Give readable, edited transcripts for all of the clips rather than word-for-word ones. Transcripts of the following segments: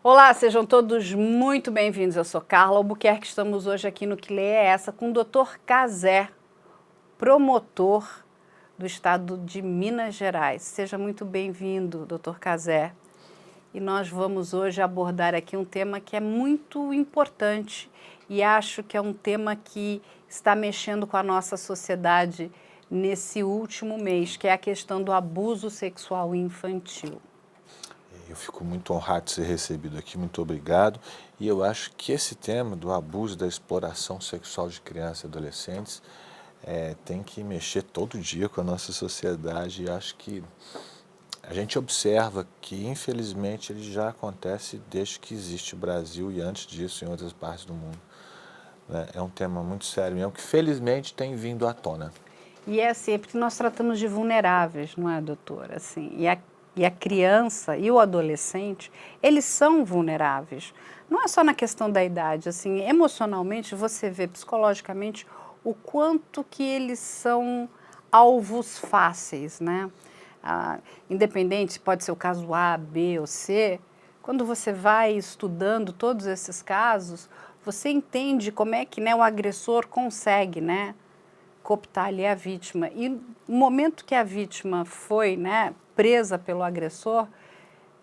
Olá, sejam todos muito bem-vindos. Eu sou Carla Albuquerque, estamos hoje aqui no Que Lei é Essa com o Dr. Cazé, promotor do estado de Minas Gerais. Seja muito bem-vindo, Dr. Cazé. E nós vamos hoje abordar aqui um tema que é muito importante e acho que é um tema que está mexendo com a nossa sociedade nesse último mês, que é a questão do abuso sexual infantil. Eu fico muito honrado de ser recebido aqui, muito obrigado. E eu acho que esse tema do abuso, da exploração sexual de crianças e adolescentes tem que mexer todo dia com a nossa sociedade. E acho que a gente observa que, infelizmente, ele já acontece desde que existe o Brasil e antes disso em outras partes do mundo. Né? É um tema muito sério mesmo, que felizmente tem vindo à tona. E é assim, porque nós tratamos de vulneráveis, não é, doutora? Assim, e a criança e o adolescente, eles são vulneráveis. Não é só na questão da idade, assim, emocionalmente você vê psicologicamente o quanto que eles são alvos fáceis, né? Independente, pode ser o caso A, B ou C, quando você vai estudando todos esses casos, você entende como é que, né, o agressor consegue, né, cooptar ali a vítima. E no momento que a vítima foi, né, presa pelo agressor,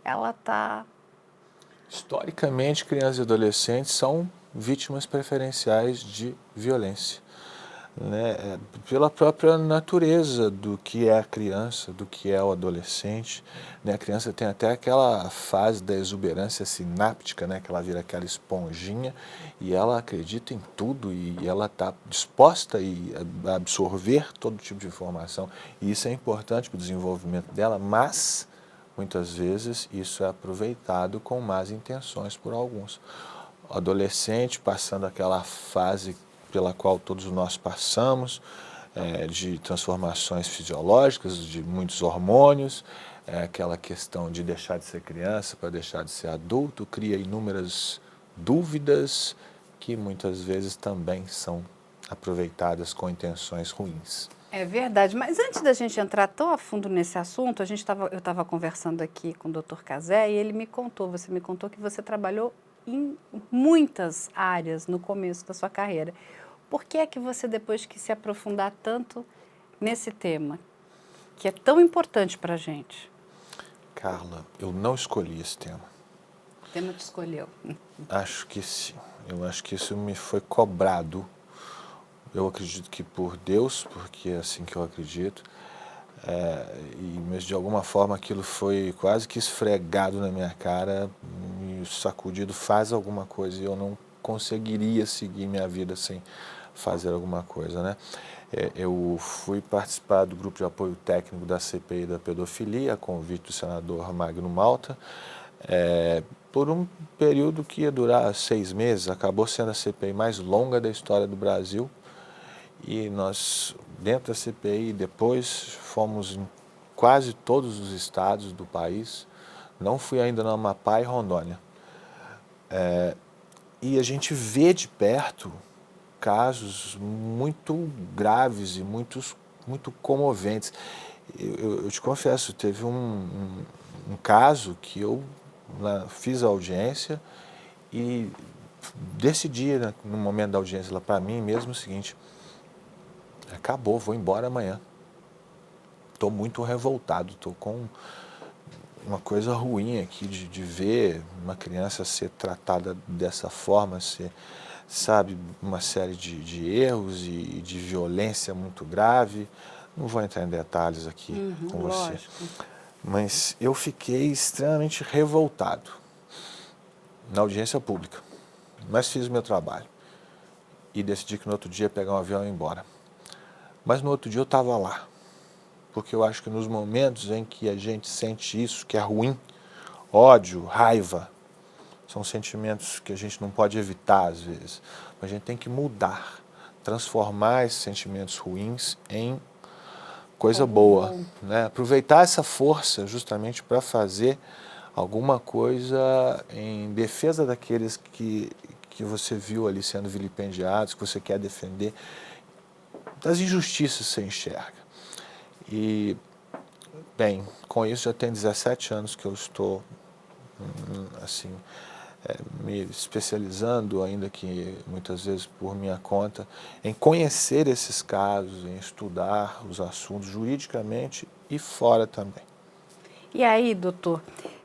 ela está... Historicamente, crianças e adolescentes são vítimas preferenciais de violência, né? Pela própria natureza do que é a criança, do que é o adolescente, né? A criança tem até aquela fase da exuberância sináptica, né? Que ela vira aquela esponjinha e ela acredita em tudo e ela está disposta a absorver todo tipo de informação. E isso é importante para o desenvolvimento dela, mas muitas vezes isso é aproveitado com más intenções por alguns. O adolescente passando aquela fase pela qual todos nós passamos, de transformações fisiológicas, de muitos hormônios, aquela questão de deixar de ser criança para deixar de ser adulto, cria inúmeras dúvidas que muitas vezes também são aproveitadas com intenções ruins. É verdade, mas antes da gente entrar tão a fundo nesse assunto, eu estava conversando aqui com o Dr. Cazé e ele me contou, você me contou que você trabalhou em muitas áreas no começo da sua carreira. Por que é que você depois quis se aprofundar tanto nesse tema, que é tão importante para a gente? Carla, eu não escolhi esse tema. O tema te escolheu. Acho que sim. Eu acho que isso me foi cobrado. Eu acredito que por Deus, porque é assim que eu acredito, mas de alguma forma aquilo foi quase que esfregado na minha cara, me sacudido, faz alguma coisa, e eu não conseguiria seguir minha vida sem fazer alguma coisa, né? Eu fui participar do grupo de apoio técnico da CPI da pedofilia, a convite do senador Magno Malta, por um período que ia durar 6 meses, acabou sendo a CPI mais longa da história do Brasil. E nós, dentro da CPI, depois fomos em quase todos os estados do país. Não fui ainda no Amapá e Rondônia. E a gente vê de perto casos muito graves e muito comoventes. Eu te confesso, teve um caso que eu fiz a audiência e decidi, né, no momento da audiência lá para mim mesmo, o seguinte: acabou, vou embora amanhã. Estou muito revoltado, estou com uma coisa ruim aqui de ver uma criança ser tratada dessa forma, sabe, uma série de erros e de violência muito grave. Não vou entrar em detalhes aqui com você, Lógico. mas eu fiquei extremamente revoltado na audiência pública, mas fiz o meu trabalho e decidi que no outro dia ia pegar um avião e ir embora. Mas no outro dia eu estava lá, porque eu acho que nos momentos em que a gente sente isso, que é ruim, ódio, raiva, são sentimentos que a gente não pode evitar às vezes, mas a gente tem que mudar, transformar esses sentimentos ruins em coisa boa, né? Aproveitar essa força justamente para fazer alguma coisa em defesa daqueles que você viu ali sendo vilipendiados, que você quer defender, das injustiças que você enxerga. E, bem, com isso já tem 17 anos que eu estou, assim, me especializando, ainda que muitas vezes por minha conta, em conhecer esses casos, em estudar os assuntos juridicamente e fora também. E aí, doutor,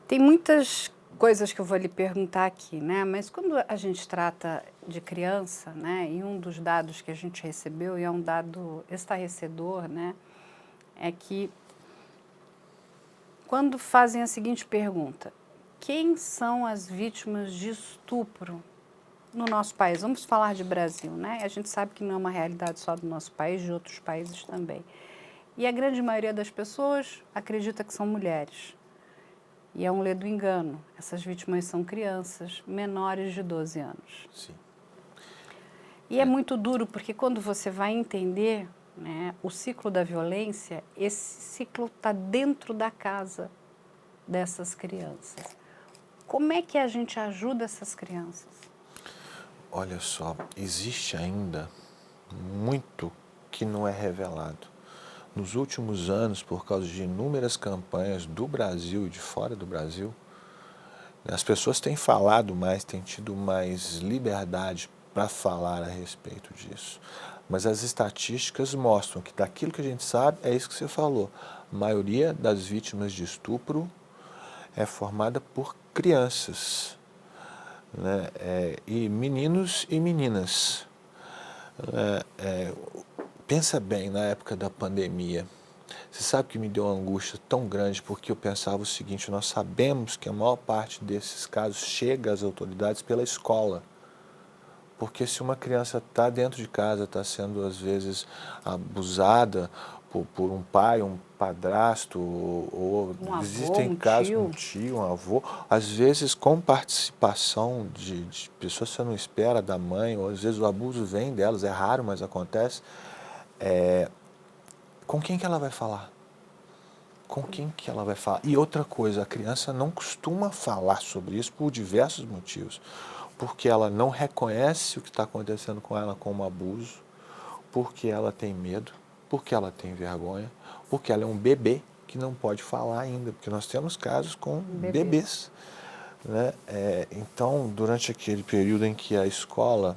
tem muitas coisas que eu vou lhe perguntar aqui, né? Mas quando a gente trata de criança, né? E um dos dados que a gente recebeu, e é um dado estarrecedor, né? É que quando fazem a seguinte pergunta: quem são as vítimas de estupro no nosso país? Vamos falar de Brasil, né? A gente sabe que não é uma realidade só do nosso país, de outros países também. E a grande maioria das pessoas acredita que são mulheres. E é um ledo engano. Essas vítimas são crianças menores de 12 anos. Sim. E é muito duro porque quando você vai entender, né, o ciclo da violência, esse ciclo está dentro da casa dessas crianças. Como é que a gente ajuda essas crianças? Olha só, existe ainda muito que não é revelado. Nos últimos anos, por causa de inúmeras campanhas do Brasil e de fora do Brasil, as pessoas têm falado mais, têm tido mais liberdade para falar a respeito disso. Mas as estatísticas mostram que daquilo que a gente sabe, é isso que você falou. A maioria das vítimas de estupro é formada por crianças, né? E meninos e meninas. Pensa bem, na época da pandemia, você sabe que me deu uma angústia tão grande porque eu pensava o seguinte: nós sabemos que a maior parte desses casos chega às autoridades pela escola. Porque se uma criança está dentro de casa, está sendo às vezes abusada por um pai, um padrasto, ou Um avô, existem um casos, um tio? tio, um avô, às vezes com participação de pessoas que você não espera, da mãe, ou às vezes o abuso vem delas, é raro, mas acontece. Com quem que ela vai falar? Com quem que ela vai falar? E outra coisa, a criança não costuma falar sobre isso por diversos motivos. Porque ela não reconhece o que está acontecendo com ela como abuso, porque ela tem medo, porque ela tem vergonha, porque ela é um bebê que não pode falar ainda, porque nós temos casos com bebês. Né? Então, durante aquele período em que a escola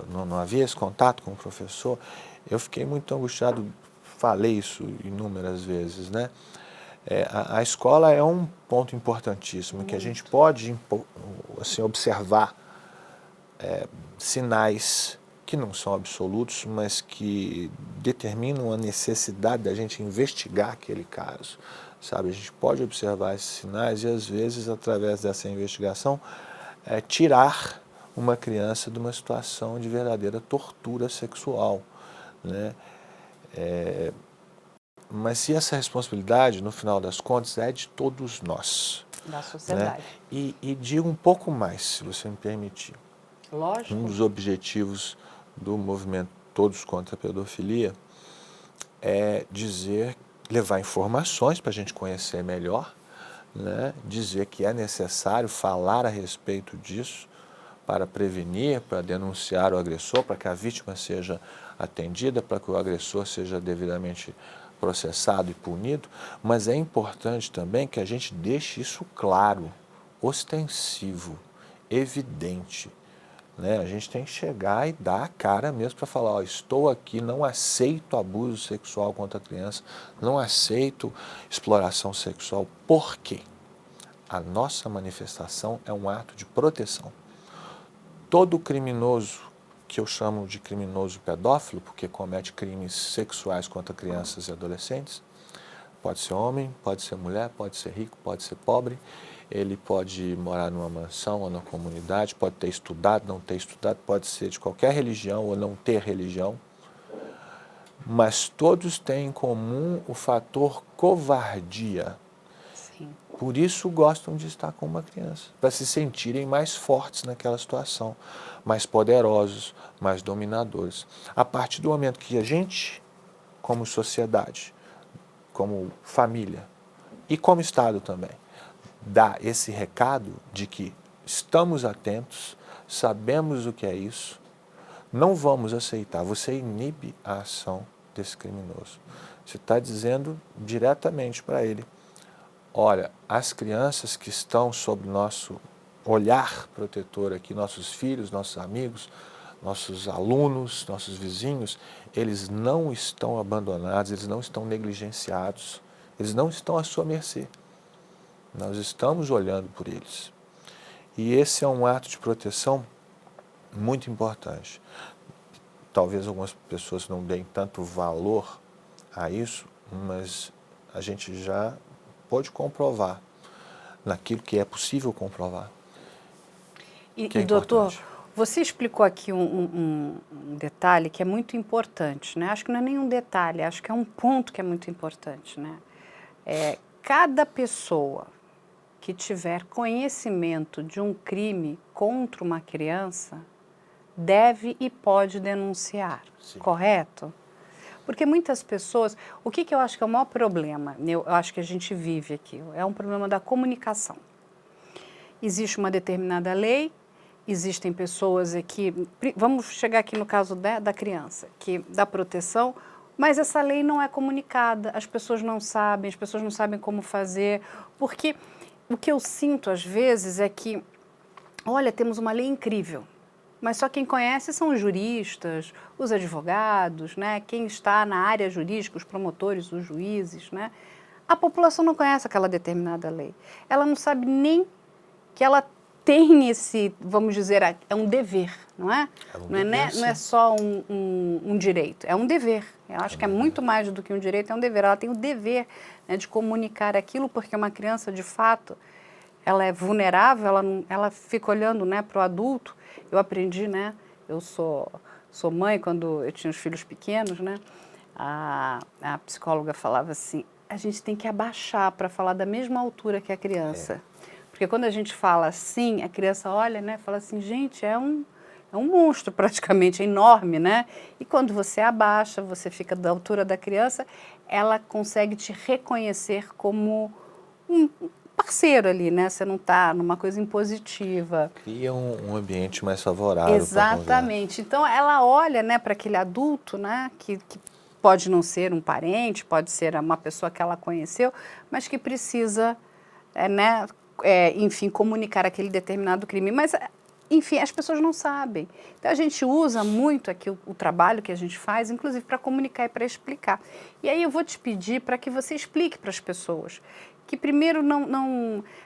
não havia esse contato com o professor, eu fiquei muito angustiado, falei isso inúmeras vezes, né? A escola é um ponto importantíssimo, que a gente pode assim, observar sinais que não são absolutos, mas que determinam a necessidade da gente investigar aquele caso, sabe? A gente pode observar esses sinais e, às vezes, através dessa investigação, tirar uma criança de uma situação de verdadeira tortura sexual, né? Mas se essa responsabilidade, no final das contas, é de todos nós. Da Né? sociedade. E digo um pouco mais, se você me permitir. Lógico. Um dos objetivos do movimento Todos contra a Pedofilia é levar informações para a gente conhecer melhor, né? Dizer que é necessário falar a respeito disso para prevenir, para denunciar o agressor, para que a vítima seja atendida, para que o agressor seja devidamente processado e punido, mas é importante também que a gente deixe isso claro, ostensivo, evidente. Né? A gente tem que chegar e dar a cara mesmo para falar: ó, estou aqui, não aceito abuso sexual contra a criança, não aceito exploração sexual. Por quê? A nossa manifestação é um ato de proteção. Todo criminoso, que eu chamo de criminoso pedófilo, porque comete crimes sexuais contra crianças e adolescentes, pode ser homem, pode ser mulher, pode ser rico, pode ser pobre, ele pode morar numa mansão ou na comunidade, pode ter estudado, não ter estudado, pode ser de qualquer religião ou não ter religião, mas todos têm em comum o fator covardia. Sim. Por isso gostam de estar com uma criança, para se sentirem mais fortes naquela situação, mais poderosos, mais dominadores. A partir do momento que a gente, como sociedade, como família e como Estado também, dá esse recado de que estamos atentos, sabemos o que é isso, não vamos aceitar. Você inibe a ação desse criminoso. Você está dizendo diretamente para ele: olha, as crianças que estão sob nosso olhar protetor aqui, nossos filhos, nossos amigos, nossos alunos, nossos vizinhos, eles não estão abandonados, eles não estão negligenciados, eles não estão à sua mercê. Nós estamos olhando por eles. E esse é um ato de proteção muito importante. Talvez algumas pessoas não deem tanto valor a isso, mas a gente já pode comprovar naquilo que é possível comprovar. E, Que é doutor, importante. você explicou aqui um detalhe que é muito importante, né? Acho que não é nenhum detalhe, acho que é um ponto que é muito importante, né? Cada pessoa que tiver conhecimento de um crime contra uma criança deve e pode denunciar, Sim. correto? Porque muitas pessoas, o que eu acho que é o maior problema, eu acho que a gente vive aqui, é um problema da comunicação. Existe uma determinada lei, existem pessoas aqui, vamos chegar aqui no caso da criança, que dá proteção, mas essa lei não é comunicada, as pessoas não sabem como fazer, porque o que eu sinto às vezes é que, olha, temos uma lei incrível, mas só quem conhece são os juristas, os advogados, né? Quem está na área jurídica, os promotores, os juízes, né? A população não conhece aquela determinada lei. Ela não sabe nem que ela tem esse, vamos dizer, é um dever, não é? Não é só um direito, é um dever. Eu acho que é muito mais do que um direito, é um dever. Ela tem o dever, né, de comunicar aquilo, porque uma criança, de fato, ela é vulnerável, ela fica olhando, né, para o adulto. Eu aprendi, né, eu sou mãe, quando eu tinha os filhos pequenos, né, a psicóloga falava assim, a gente tem que abaixar para falar da mesma altura que a criança. Porque quando a gente fala assim, a criança olha, né, fala assim, gente, é um monstro praticamente, é enorme, né? E quando você abaixa, você fica da altura da criança, ela consegue te reconhecer como um parceiro ali, né? Você não está numa coisa impositiva. Cria um ambiente mais favorável. Exatamente. Então, ela olha, né, para aquele adulto, né, que pode não ser um parente, pode ser uma pessoa que ela conheceu, mas que precisa, né, enfim, comunicar aquele determinado crime. Mas, enfim, as pessoas não sabem. Então, a gente usa muito aqui o trabalho que a gente faz, inclusive para comunicar e para explicar. E aí eu vou te pedir para que você explique para as pessoas que primeiro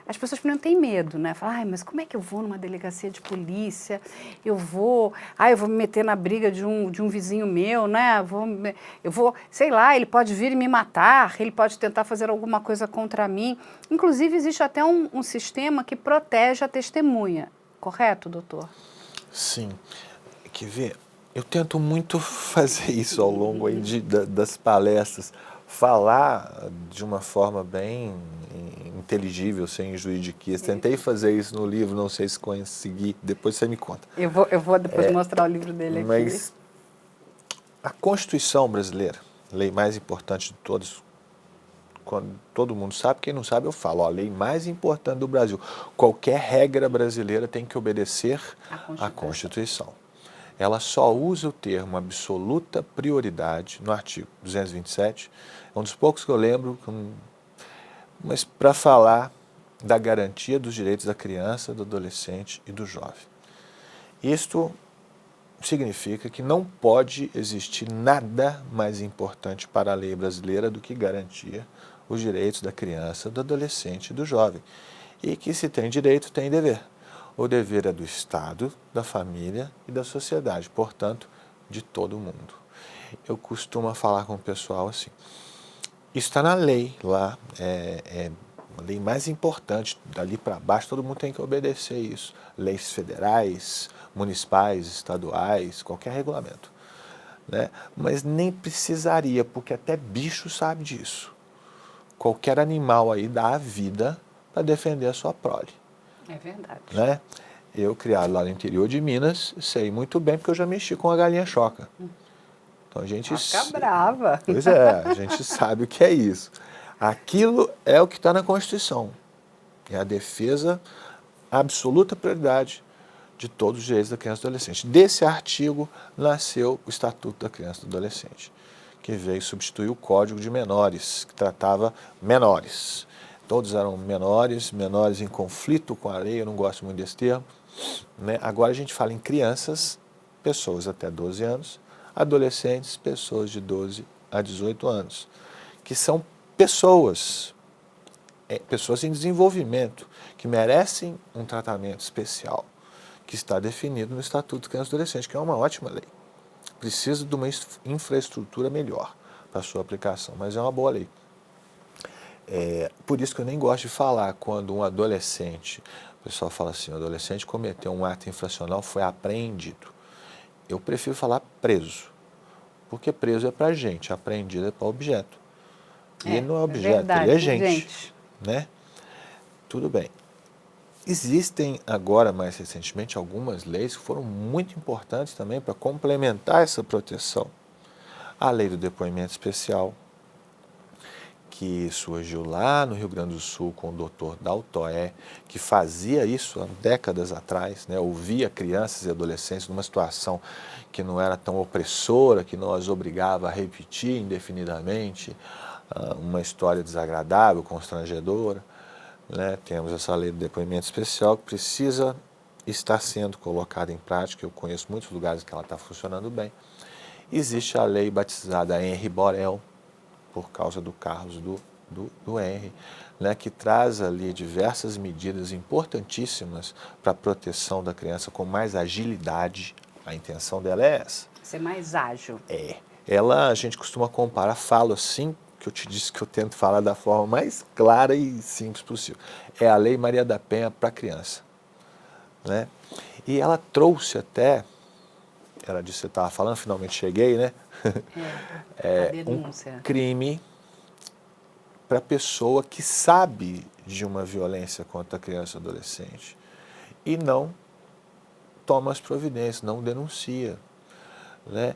as pessoas primeiro têm medo, né? Falam, mas como é que eu vou numa delegacia de polícia? Eu vou me meter na briga de um vizinho meu, né? Eu vou, sei lá, ele pode vir e me matar, ele pode tentar fazer alguma coisa contra mim. Inclusive, existe até um sistema que protege a testemunha. Correto, doutor? Sim. Quer ver? Eu tento muito fazer isso ao longo aí das palestras. Falar de uma forma bem inteligível, sem juridiquês. Tentei fazer isso no livro, não sei se consegui, depois você me conta. Eu vou depois mostrar o livro dele aqui. Mas a Constituição brasileira, a lei mais importante de todas, quando todo mundo sabe, quem não sabe eu falo, a lei mais importante do Brasil. Qualquer regra brasileira tem que obedecer à Constituição. Ela só usa o termo absoluta prioridade no artigo 227, é um dos poucos que eu lembro, mas para falar da garantia dos direitos da criança, do adolescente e do jovem. Isto significa que não pode existir nada mais importante para a lei brasileira do que garantir os direitos da criança, do adolescente e do jovem. E que se tem direito, tem dever. O dever é do Estado, da família e da sociedade, portanto, de todo mundo. Eu costumo falar com o pessoal assim, está na lei lá, é a lei mais importante, dali para baixo todo mundo tem que obedecer isso. Leis federais, municipais, estaduais, qualquer regulamento. Né? Mas nem precisaria, porque até bicho sabe disso. Qualquer animal aí dá a vida para defender a sua prole. É verdade. Né? Eu, criado lá no interior de Minas, sei muito bem, porque eu já mexi com a galinha choca. Então a gente... Fica brava. Pois é, a gente sabe o que é isso. Aquilo é o que está na Constituição. É a defesa, a absoluta prioridade de todos os direitos da criança e do adolescente. Desse artigo nasceu o Estatuto da Criança e do Adolescente, que veio substituir o Código de Menores, que tratava menores. todos eram menores em conflito com a lei, eu não gosto muito desse termo, né? Agora a gente fala em crianças, pessoas até 12 anos, adolescentes, pessoas de 12 a 18 anos, que são pessoas em desenvolvimento, que merecem um tratamento especial, que está definido no Estatuto de Criança e Adolescente, que é uma ótima lei. Precisa de uma infraestrutura melhor para a sua aplicação, mas é uma boa lei. Por isso que eu nem gosto de falar quando um adolescente, o pessoal fala assim, o adolescente cometeu um ato infracional, foi apreendido. Eu prefiro falar preso, porque preso é para gente, apreendido é para objeto. E ele não é objeto, verdade, ele é gente, né? Tudo bem. Existem agora, mais recentemente, algumas leis que foram muito importantes também para complementar essa proteção. A lei do depoimento especial, que surgiu lá no Rio Grande do Sul com o doutor Daltoé, que fazia isso há décadas atrás, né? Ouvia crianças e adolescentes numa situação que não era tão opressora, que não as obrigava a repetir indefinidamente uma história desagradável, constrangedora. Né? Temos essa lei do depoimento especial que precisa estar sendo colocada em prática. Eu conheço muitos lugares que ela está funcionando bem. Existe a lei batizada Henri Borel, por causa do Carlos do Henri, né, que traz ali diversas medidas importantíssimas para a proteção da criança com mais agilidade. A intenção dela é essa. Ser mais ágil. Ela, a gente costuma comparar, falo assim, que eu te disse que eu tento falar da forma mais clara e simples possível. É a Lei Maria da Penha para a criança. Né? E ela trouxe até, ela disse que você estava falando, finalmente cheguei, né? A denúncia. Um crime para a pessoa que sabe de uma violência contra a criança e adolescente e não toma as providências, não denuncia. Né?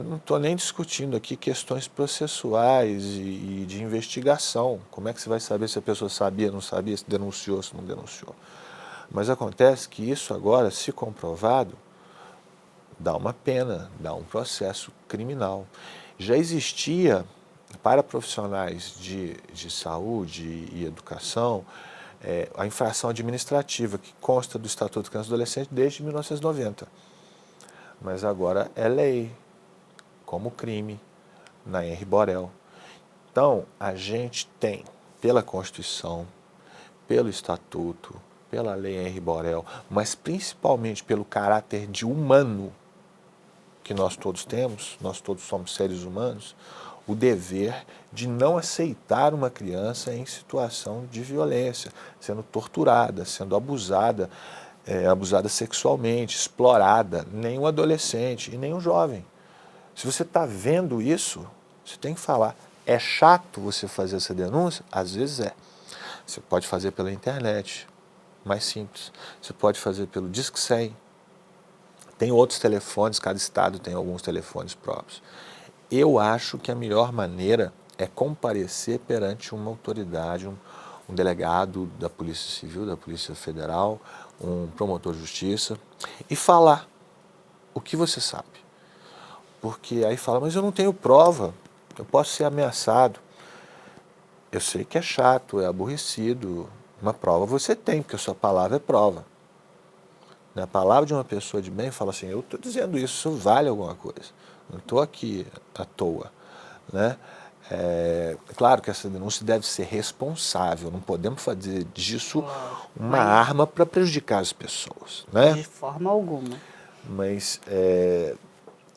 Não estou nem discutindo aqui questões processuais e de investigação. Como é que você vai saber se a pessoa sabia, não sabia, se denunciou, se não denunciou? Mas acontece que isso agora, se comprovado, dá uma pena, dá um processo criminal. Já existia para profissionais de saúde e educação a infração administrativa, que consta do Estatuto de Criança e Adolescente desde 1990. Mas agora é lei, como crime, na Henri Borel. Então, a gente tem, pela Constituição, pelo Estatuto, pela lei Henri Borel, mas principalmente pelo caráter de humano que nós todos temos, nós todos somos seres humanos, o dever de não aceitar uma criança em situação de violência, sendo torturada, sendo abusada, abusada sexualmente, explorada, nem um adolescente e nem um jovem. Se você está vendo isso, você tem que falar. É chato você fazer essa denúncia? Às vezes é. Você pode fazer pela internet, mais simples. Você pode fazer pelo Disque 100. Tem outros telefones, cada estado tem alguns telefones próprios. Eu acho que a melhor maneira é comparecer perante uma autoridade, um delegado da Polícia Civil, da Polícia Federal, um promotor de justiça, e falar o que você sabe. Porque aí fala, mas eu não tenho prova, eu posso ser ameaçado. Eu sei que é chato, é aborrecido, uma prova você tem, porque a sua palavra é prova. A palavra de uma pessoa de bem fala assim, eu estou dizendo isso vale alguma coisa, não estou aqui à toa. Né? Claro que essa denúncia deve ser responsável, não podemos fazer disso uma arma para prejudicar as pessoas. Né? De forma alguma. Mas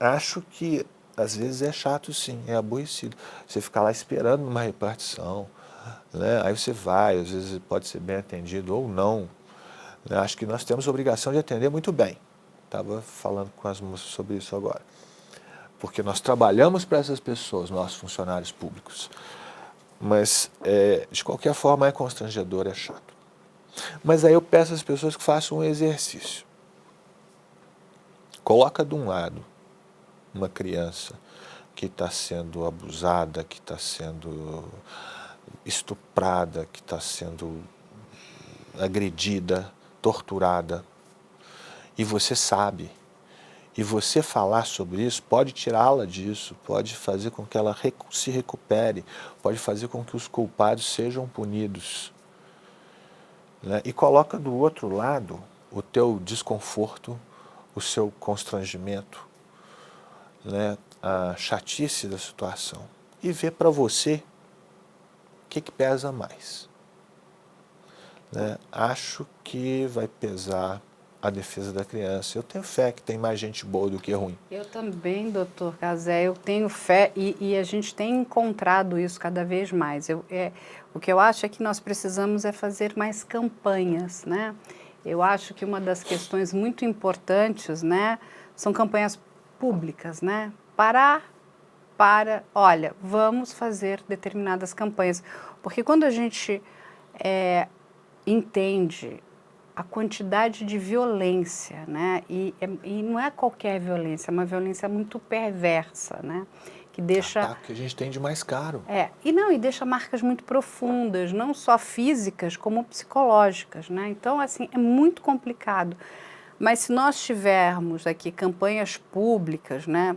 acho que às vezes é chato sim, é aborrecido. Você ficar lá esperando uma repartição, né? Aí você vai, às vezes pode ser bem atendido ou não. Acho que nós temos a obrigação de atender muito bem. Estava falando com as moças sobre isso agora. Porque nós trabalhamos para essas pessoas, nossos funcionários públicos. Mas, de qualquer forma, é constrangedor, é chato. Mas aí eu peço às pessoas que façam um exercício. Coloca de um lado uma criança que está sendo abusada, que está sendo estuprada, que está sendo agredida, torturada, e você sabe, E você falar sobre isso pode tirá-la disso, pode fazer com que ela se recupere, pode fazer com que os culpados sejam punidos. Né? E coloca do outro lado o teu desconforto, o seu constrangimento, né? A chatice da situação. E vê para você o que pesa mais. Né? Acho que vai pesar a defesa da criança. Eu tenho fé que tem mais gente boa do que ruim. Eu também, doutor Cazé, eu tenho fé e a gente tem encontrado isso cada vez mais. O que eu acho é que nós precisamos é fazer mais campanhas, né? Eu acho que uma das questões muito importantes, né, são campanhas públicas, né? Olha, vamos fazer determinadas campanhas. Porque quando a gente entende a quantidade de violência, né? E não é qualquer violência, é uma violência muito perversa, né? Que deixa... que a gente tem de mais caro. E deixa marcas muito profundas, não só físicas, como psicológicas, né? Então, assim, é muito complicado. Mas se nós tivermos aqui campanhas públicas, né?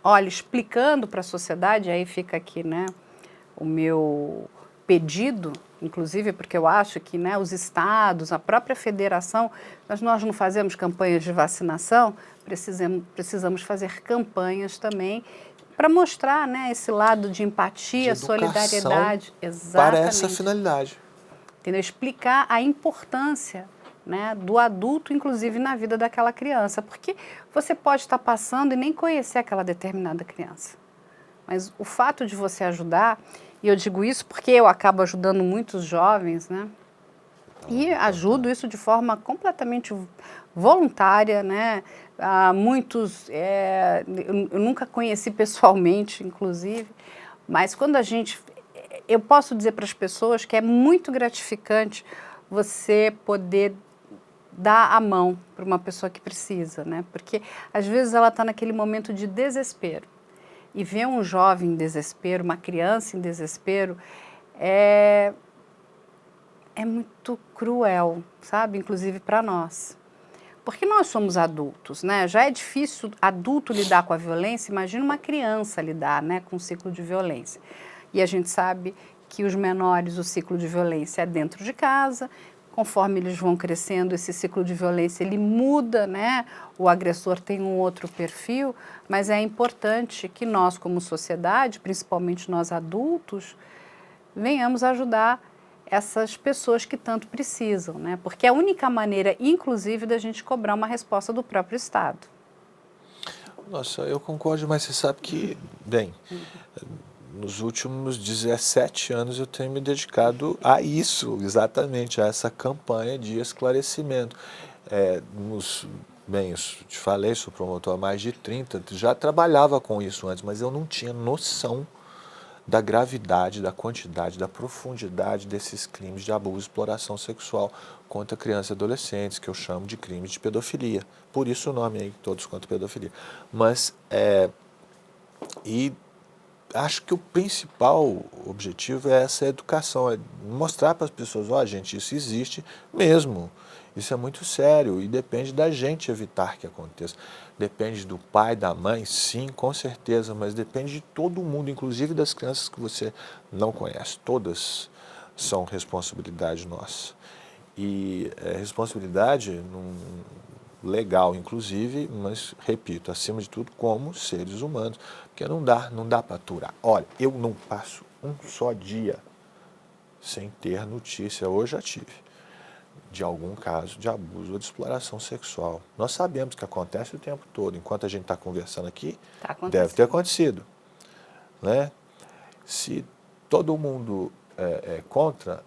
Olha, explicando para a sociedade, aí fica aqui, né, o meu pedido, inclusive porque eu acho que, né, os estados, a própria federação, nós não fazemos campanhas de vacinação, precisamos fazer campanhas também para mostrar, né, esse lado de empatia, de solidariedade. Exatamente. Para essa finalidade. Entendeu? Explicar a importância, né, do adulto, inclusive na vida daquela criança, porque você pode estar passando e nem conhecer aquela determinada criança. Mas o fato de você ajudar, e eu digo isso porque eu acabo ajudando muitos jovens, né? E ajudo isso de forma completamente voluntária, né? Muitos, eu nunca conheci pessoalmente, inclusive, mas quando eu posso dizer para as pessoas que é muito gratificante você poder dar a mão para uma pessoa que precisa, né? Porque às vezes ela está naquele momento de desespero. E ver um jovem em desespero, uma criança em desespero, é muito cruel, sabe? Inclusive para nós. Porque nós somos adultos, né? Já é difícil adulto lidar com a violência, imagina uma criança lidar, né, com um ciclo de violência. E a gente sabe que os menores, o ciclo de violência é dentro de casa. Conforme eles vão crescendo, esse ciclo de violência ele muda, né? O agressor tem um outro perfil, mas é importante que nós, como sociedade, principalmente nós adultos, venhamos ajudar essas pessoas que tanto precisam, né? Porque é a única maneira, inclusive, da gente cobrar uma resposta do próprio Estado. Nossa, eu concordo, mas você sabe que, bem, nos últimos 17 anos eu tenho me dedicado a isso, exatamente, a essa campanha de esclarecimento. Eu te falei, sou promotor há mais de 30, já trabalhava com isso antes, mas eu não tinha noção da gravidade, da quantidade, da profundidade desses crimes de abuso e exploração sexual contra crianças e adolescentes, que eu chamo de crimes de pedofilia. Por isso o nome aí, todos contra pedofilia. Mas, acho que o principal objetivo é essa educação, é mostrar para as pessoas, gente, isso existe mesmo, isso é muito sério e depende da gente evitar que aconteça. Depende do pai, da mãe, sim, com certeza, mas depende de todo mundo, inclusive das crianças que você não conhece. Todas são responsabilidade nossa. E responsabilidade legal, inclusive, mas, repito, acima de tudo, como seres humanos, porque não dá para aturar. Olha, eu não passo um só dia sem ter notícia, hoje já tive, de algum caso de abuso ou de exploração sexual. Nós sabemos que acontece o tempo todo, enquanto a gente está conversando aqui, deve ter acontecido. Né? Se todo mundo é contra,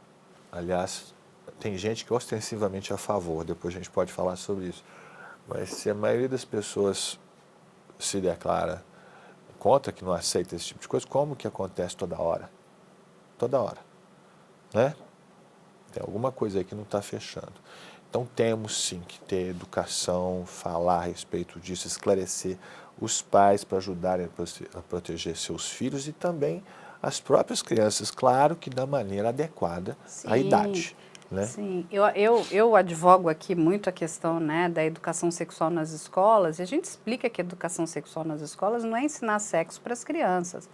aliás, tem gente que ostensivamente é a favor, depois a gente pode falar sobre isso, mas se a maioria das pessoas se declara contra, que não aceita esse tipo de coisa, como que acontece toda hora? Toda hora. Né? Tem alguma coisa aí que não está fechando. Então temos sim que ter educação, falar a respeito disso, esclarecer os pais para ajudarem a proteger seus filhos e também as próprias crianças, claro que da maneira adequada à idade. né? Sim, eu advogo aqui muito a questão, né, da educação sexual nas escolas, e a gente explica que a educação sexual nas escolas não é ensinar sexo para as crianças,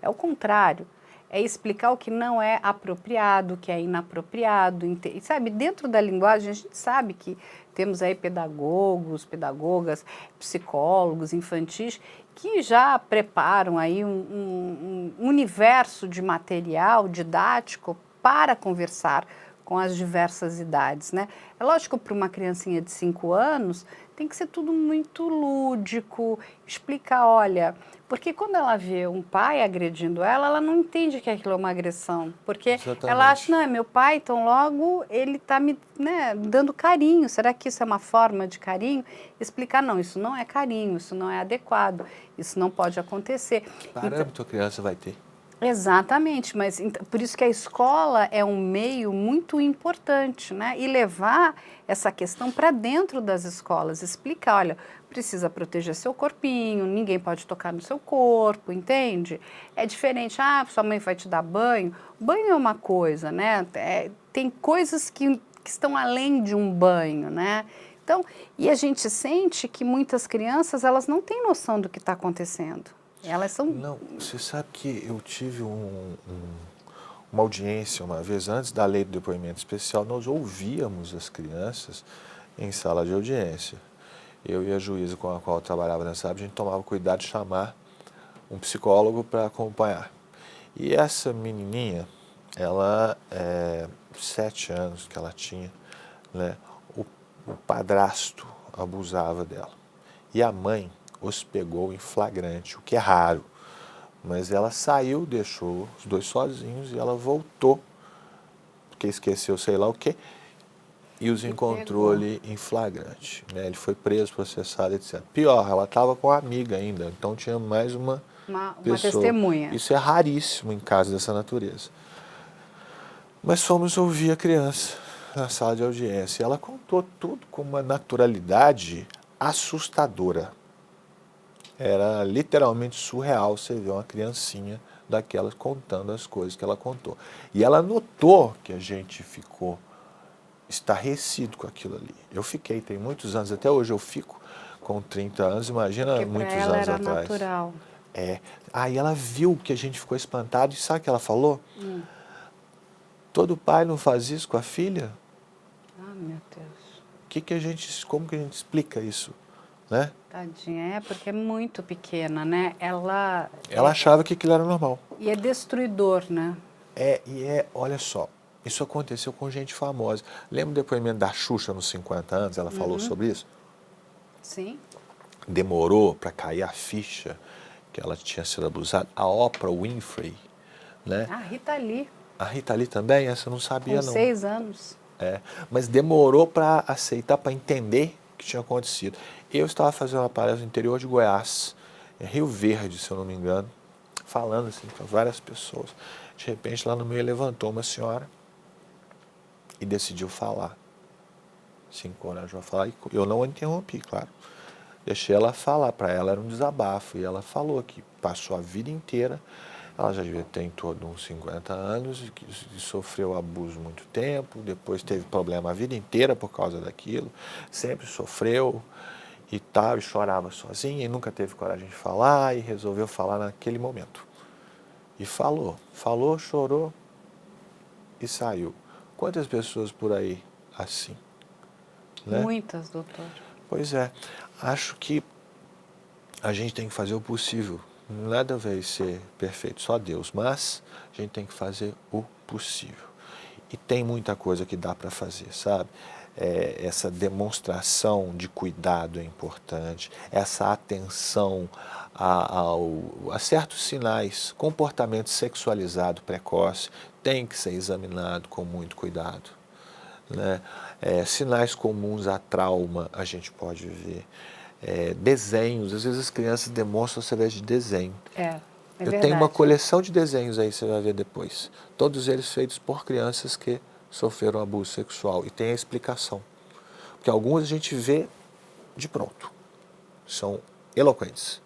é o contrário, é explicar o que não é apropriado, o que é inapropriado, sabe, dentro da linguagem a gente sabe que temos aí pedagogos, pedagogas, psicólogos infantis que já preparam aí um universo de material didático para conversar com as diversas idades, né? É lógico, para uma criancinha de 5 anos, tem que ser tudo muito lúdico, explicar, olha, porque quando ela vê um pai agredindo ela não entende que aquilo é uma agressão, porque Exatamente. ela acha, não, é meu pai, então logo ele está me, né, dando carinho, será que isso é uma forma de carinho? Explicar, não, isso não é carinho, isso não é adequado, isso não pode acontecer. Que parâmetro a criança vai ter? Exatamente, mas por isso que a escola é um meio muito importante, né? E levar essa questão para dentro das escolas, explicar, olha, precisa proteger seu corpinho, ninguém pode tocar no seu corpo, entende? É diferente, sua mãe vai te dar banho. Banho é uma coisa, né? Tem coisas que estão além de um banho, né? Então, e a gente sente que muitas crianças, elas não têm noção do que está acontecendo. Elas são... Não, você sabe que eu tive uma audiência uma vez, antes da lei do depoimento especial, nós ouvíamos as crianças em sala de audiência. Eu e a juíza com a qual eu trabalhava nessa época, a gente tomava cuidado de chamar um psicólogo para acompanhar. E essa menininha, ela, 7 anos que ela tinha, né, o padrasto abusava dela. E a mãe os pegou em flagrante, o que é raro. Mas ela saiu, deixou os dois sozinhos e ela voltou, porque esqueceu sei lá o quê, e os encontrou ali em flagrante. Né? Ele foi preso, processado, etc. Pior, ela estava com a amiga ainda, então tinha mais uma pessoa. Testemunha. Isso é raríssimo em casos dessa natureza. Mas fomos ouvir a criança na sala de audiência. Ela contou tudo com uma naturalidade assustadora. Era literalmente surreal você ver uma criancinha daquelas contando as coisas que ela contou. E ela notou que a gente ficou estarrecido com aquilo ali. Eu fiquei, tem muitos anos, até hoje eu fico com 30 anos, imagina Porque muitos ela anos era atrás. natural. Aí ela viu que a gente ficou espantado e sabe o que ela falou? Todo pai não faz isso com a filha? Meu Deus. Como que a gente explica isso? Né? Tadinha, porque é muito pequena, né? Ela achava que aquilo era normal. E é destruidor, né? Olha só, isso aconteceu com gente famosa. Lembra o depoimento da Xuxa nos 50 anos? Ela falou sobre isso? Sim. Demorou para cair a ficha que ela tinha sido abusada. A Oprah Winfrey, né? A Rita Lee. A Rita Lee também, essa eu não sabia Com não. 6 anos. Mas demorou para aceitar, para entender o que tinha acontecido. Eu estava fazendo uma palestra no interior de Goiás, em Rio Verde, se eu não me engano, falando assim para várias pessoas. De repente, lá no meio, levantou uma senhora e decidiu falar. Se encorajou a falar. E eu não a interrompi, claro. Deixei ela falar. Para ela era um desabafo. E ela falou que passou a vida inteira. Ela já devia ter em torno de uns 50 anos e que sofreu abuso muito tempo. Depois teve problema a vida inteira por causa daquilo. Sempre sofreu e tal. E chorava sozinha e nunca teve coragem de falar. E resolveu falar naquele momento. E falou, chorou e saiu. Quantas pessoas por aí assim? Né? Muitas, doutor. Pois é, acho que a gente tem que fazer o possível. Nada vai ser perfeito, só Deus, mas a gente tem que fazer o possível. E tem muita coisa que dá para fazer, sabe? Essa demonstração de cuidado é importante, essa atenção a certos sinais, comportamento sexualizado precoce tem que ser examinado com muito cuidado. Né? Sinais comuns a trauma a gente pode ver. Desenhos, às vezes as crianças demonstram através de desenho. Eu tenho uma coleção de desenhos aí, você vai ver depois. Todos eles feitos por crianças que sofreram abuso sexual. E tem a explicação. Porque alguns a gente vê de pronto. São eloquentes.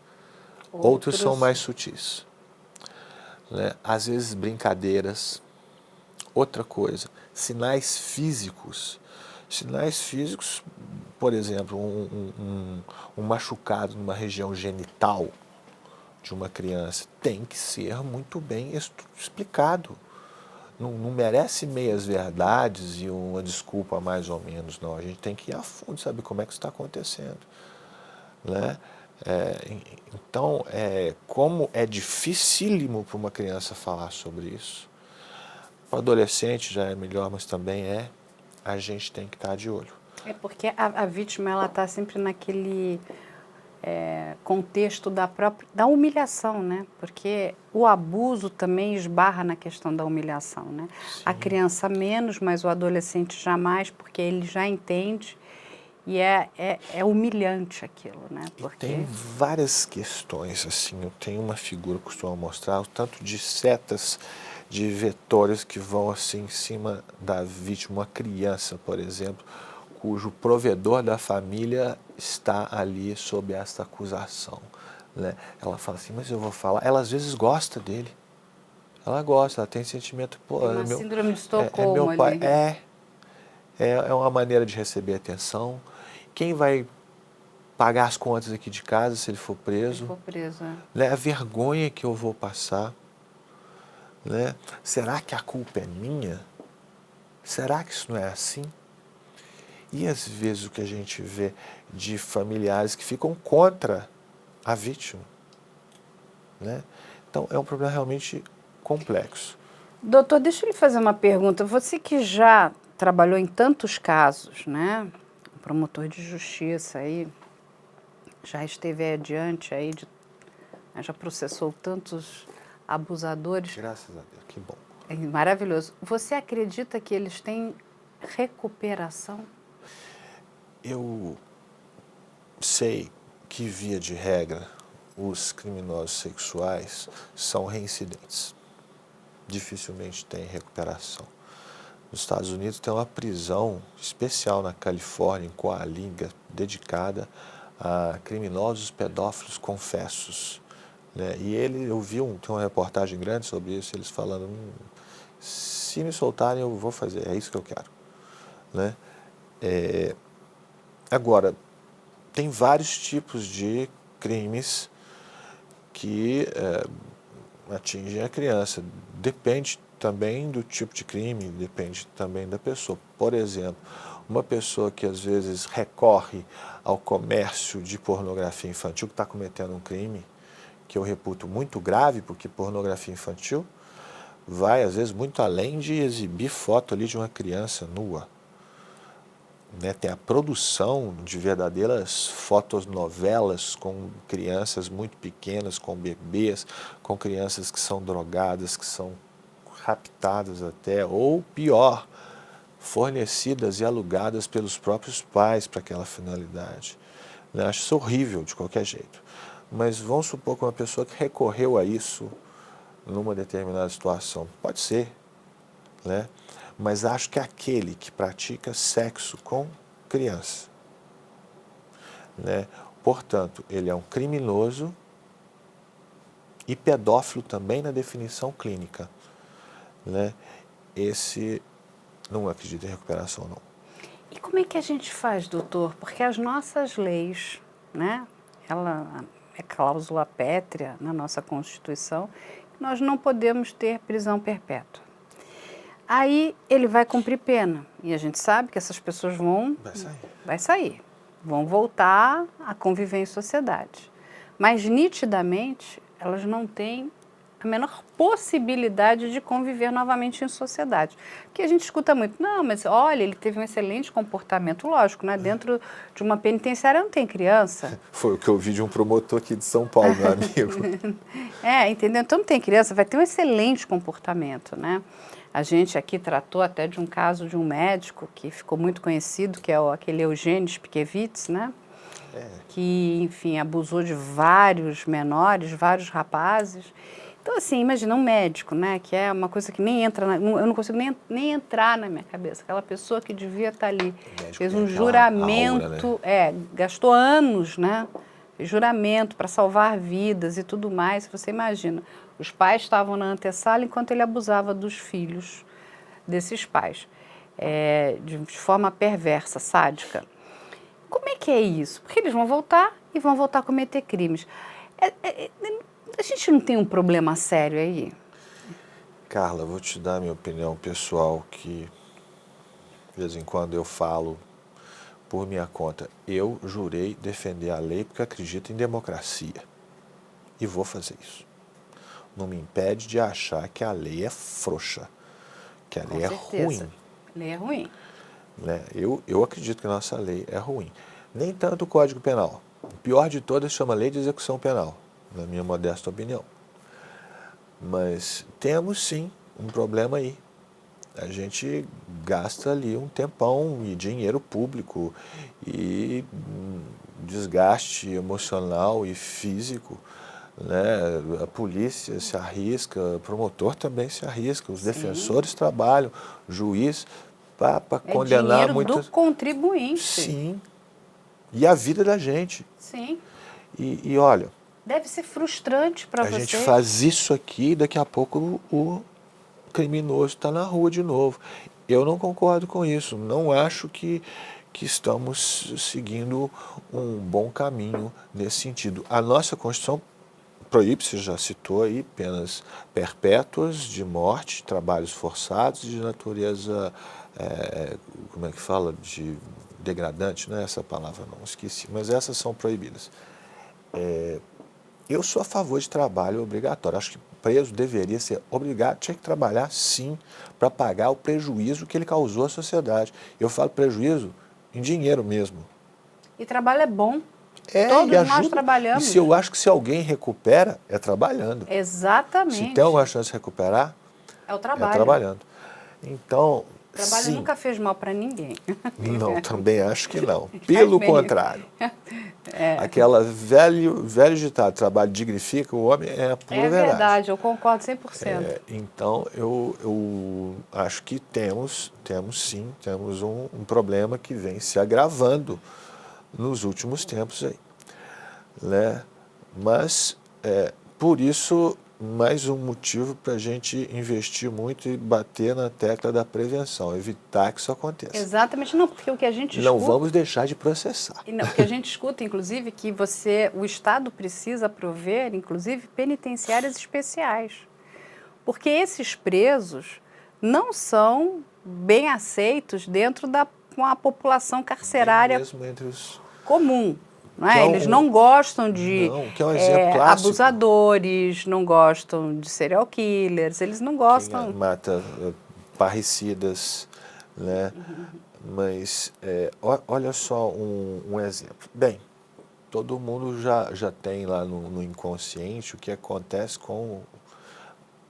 Outros são mais sutis. Né? Às vezes brincadeiras. Outra coisa, sinais físicos. Sinais físicos, por exemplo, um machucado numa região genital de uma criança tem que ser muito bem explicado. Não merece meias verdades e uma desculpa mais ou menos, não. A gente tem que ir a fundo, saber como é que isso está acontecendo, né? Então, como é dificílimo para uma criança falar sobre isso, para o adolescente já é melhor, mas também a gente tem que estar de olho. É porque a vítima ela está sempre naquele contexto da humilhação, né? Porque o abuso também esbarra na questão da humilhação, né? Sim. A criança menos, mas o adolescente jamais, porque ele já entende e é humilhante aquilo, né? Porque... Tem várias questões, assim, eu tenho uma figura que costumo mostrar, o tanto de setas, de vetores que vão assim em cima da vítima, uma criança, por exemplo, cujo provedor da família está ali sob esta acusação, né? Ela fala assim, mas eu vou falar, ela às vezes gosta dele, ela gosta, ela tem sentimento, pô, tem uma síndrome de Estocolmo meu pai, ali. é uma maneira de receber atenção. Quem vai pagar as contas aqui de casa se ele for preso? Se ele for preso, né? A vergonha que eu vou passar, né? Será que a culpa é minha? Será que isso não é assim? E às vezes o que a gente vê de familiares que ficam contra a vítima, né? Então é um problema realmente complexo. Doutor, deixa eu lhe fazer uma pergunta. Você que já trabalhou em tantos casos, né? Promotor de justiça aí, já esteve adiante aí, já processou tantos abusadores. Graças a Deus, que bom. É maravilhoso. Você acredita que eles têm recuperação? Eu sei que, via de regra, os criminosos sexuais são reincidentes. Dificilmente tem recuperação. Nos Estados Unidos tem uma prisão especial na Califórnia, em Coalinga, dedicada a criminosos pedófilos confessos, né? E eu vi tem uma reportagem grande sobre isso, eles falando, se me soltarem eu vou fazer, é isso que eu quero, né? Agora, tem vários tipos de crimes que atingem a criança. Depende também do tipo de crime, depende também da pessoa. Por exemplo, uma pessoa que às vezes recorre ao comércio de pornografia infantil, que está cometendo um crime que eu reputo muito grave, porque pornografia infantil vai às vezes muito além de exibir foto ali de uma criança nua. Né, tem a produção de verdadeiras fotonovelas com crianças muito pequenas, com bebês, com crianças que são drogadas, que são raptadas até, ou pior, fornecidas e alugadas pelos próprios pais para aquela finalidade. Eu acho isso horrível de qualquer jeito. Mas vamos supor que uma pessoa que recorreu a isso numa determinada situação, pode ser, né? Mas acho que aquele que pratica sexo com criança, né? Portanto, ele é um criminoso e pedófilo também na definição clínica, né? Esse não acredita em recuperação, não. E como é que a gente faz, doutor? Porque as nossas leis, né? Ela é cláusula pétrea na nossa Constituição, nós não podemos ter prisão perpétua. Aí ele vai cumprir pena. E a gente sabe que essas pessoas vai sair. Vão voltar a conviver em sociedade. Mas nitidamente elas não têm a menor possibilidade de conviver novamente em sociedade. Porque a gente escuta muito, não, mas olha, ele teve um excelente comportamento, lógico, né? Dentro de uma penitenciária não tem criança. Foi o que eu vi de um promotor aqui de São Paulo, meu amigo. Entendeu? Então não tem criança, vai ter um excelente comportamento, né? A gente aqui tratou até de um caso de um médico que ficou muito conhecido, que é aquele Eugênio Spickevitz, né? Que, enfim, abusou de vários menores, vários rapazes. Então, assim, imagina um médico, né? Que é uma coisa que nem entra, eu não consigo nem entrar na minha cabeça. Aquela pessoa que devia estar ali, fez um juramento, aura, né? Gastou anos, né? Fez juramento para salvar vidas e tudo mais. Você imagina, os pais estavam na antessala enquanto ele abusava dos filhos desses pais. de forma perversa, sádica. Como é que é isso? Porque eles vão voltar e vão voltar a cometer crimes. A gente não tem um problema sério aí? Carla, vou te dar a minha opinião pessoal, que de vez em quando eu falo por minha conta. Eu jurei defender a lei porque acredito em democracia. E vou fazer isso. Não me impede de achar que a lei é frouxa, que a lei é ruim. A lei é ruim. Né? Eu acredito que a nossa lei é ruim. Nem tanto o Código Penal. O pior de todas chama Lei de Execução Penal, na minha modesta opinião. Mas temos sim um problema aí. A gente gasta ali um tempão e dinheiro público e desgaste emocional e físico, né? A polícia se arrisca, o promotor também se arrisca, os defensores trabalham, o juiz para condenar dinheiro do contribuinte. Sim. E a vida da gente. Sim. E olha, deve ser frustrante para você. A gente faz isso aqui e daqui a pouco o criminoso está na rua de novo. Eu não concordo com isso. Não acho que estamos seguindo um bom caminho nesse sentido. A nossa Constituição proíbe, você já citou aí, penas perpétuas de morte, trabalhos forçados de natureza, como é que fala, de degradante, não é essa palavra, não, esqueci, mas essas são proibidas. Eu sou a favor de trabalho obrigatório. Acho que preso deveria ser obrigado, tinha que trabalhar sim, para pagar o prejuízo que ele causou à sociedade. Eu falo prejuízo em dinheiro mesmo. E trabalho é bom. Todos nós trabalhamos. E se eu acho que se alguém recupera, é trabalhando. Exatamente. Se tem alguma chance de recuperar, é o trabalho. É trabalhando. Então, o trabalho sim. nunca fez mal para ninguém. Não, também acho que não. Pelo contrário. Aquela velho ditado, trabalho dignifica o homem, é a pura verdade. É verdade, eu concordo 100%. Então, eu acho que temos um problema que vem se agravando nos últimos tempos aí. Né? Mas, por isso, mais um motivo para a gente investir muito e bater na tecla da prevenção, evitar que isso aconteça. Exatamente, não, porque o que a gente escuta... Não vamos deixar de processar. Não, porque a gente escuta, inclusive, que o Estado precisa prover, inclusive, penitenciárias especiais. Porque esses presos não são bem aceitos dentro com a população carcerária mesmo entre os... comum. Não é? Eles não gostam de que é um exemplo clássico. Abusadores, não gostam de serial killers, eles não gostam... Quem mata parricidas, né? Mas olha só um exemplo. Bem, todo mundo já tem lá no inconsciente o que acontece com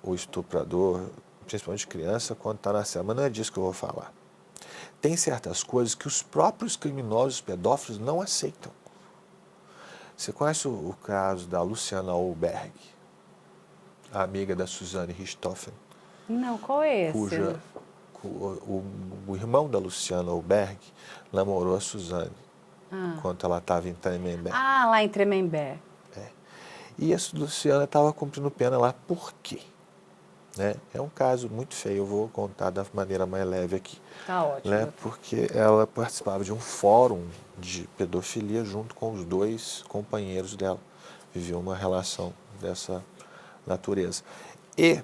o estuprador, principalmente criança, quando está na cela. Mas não é disso que eu vou falar. Tem certas coisas que os próprios criminosos pedófilos não aceitam. Você conhece o caso da Luciana Oberg, a amiga da Suzane Richthofen? Não, qual é esse? Cuja o irmão da Luciana Oberg namorou a Suzane enquanto ela estava em Tremembé. Ah, lá em Tremembé. E a Luciana estava cumprindo pena lá. Por quê? Né? É um caso muito feio, eu vou contar da maneira mais leve aqui. Tá ótimo. Né? Porque ela participava de um fórum de pedofilia junto com os dois companheiros dela. Viviam uma relação dessa natureza. E,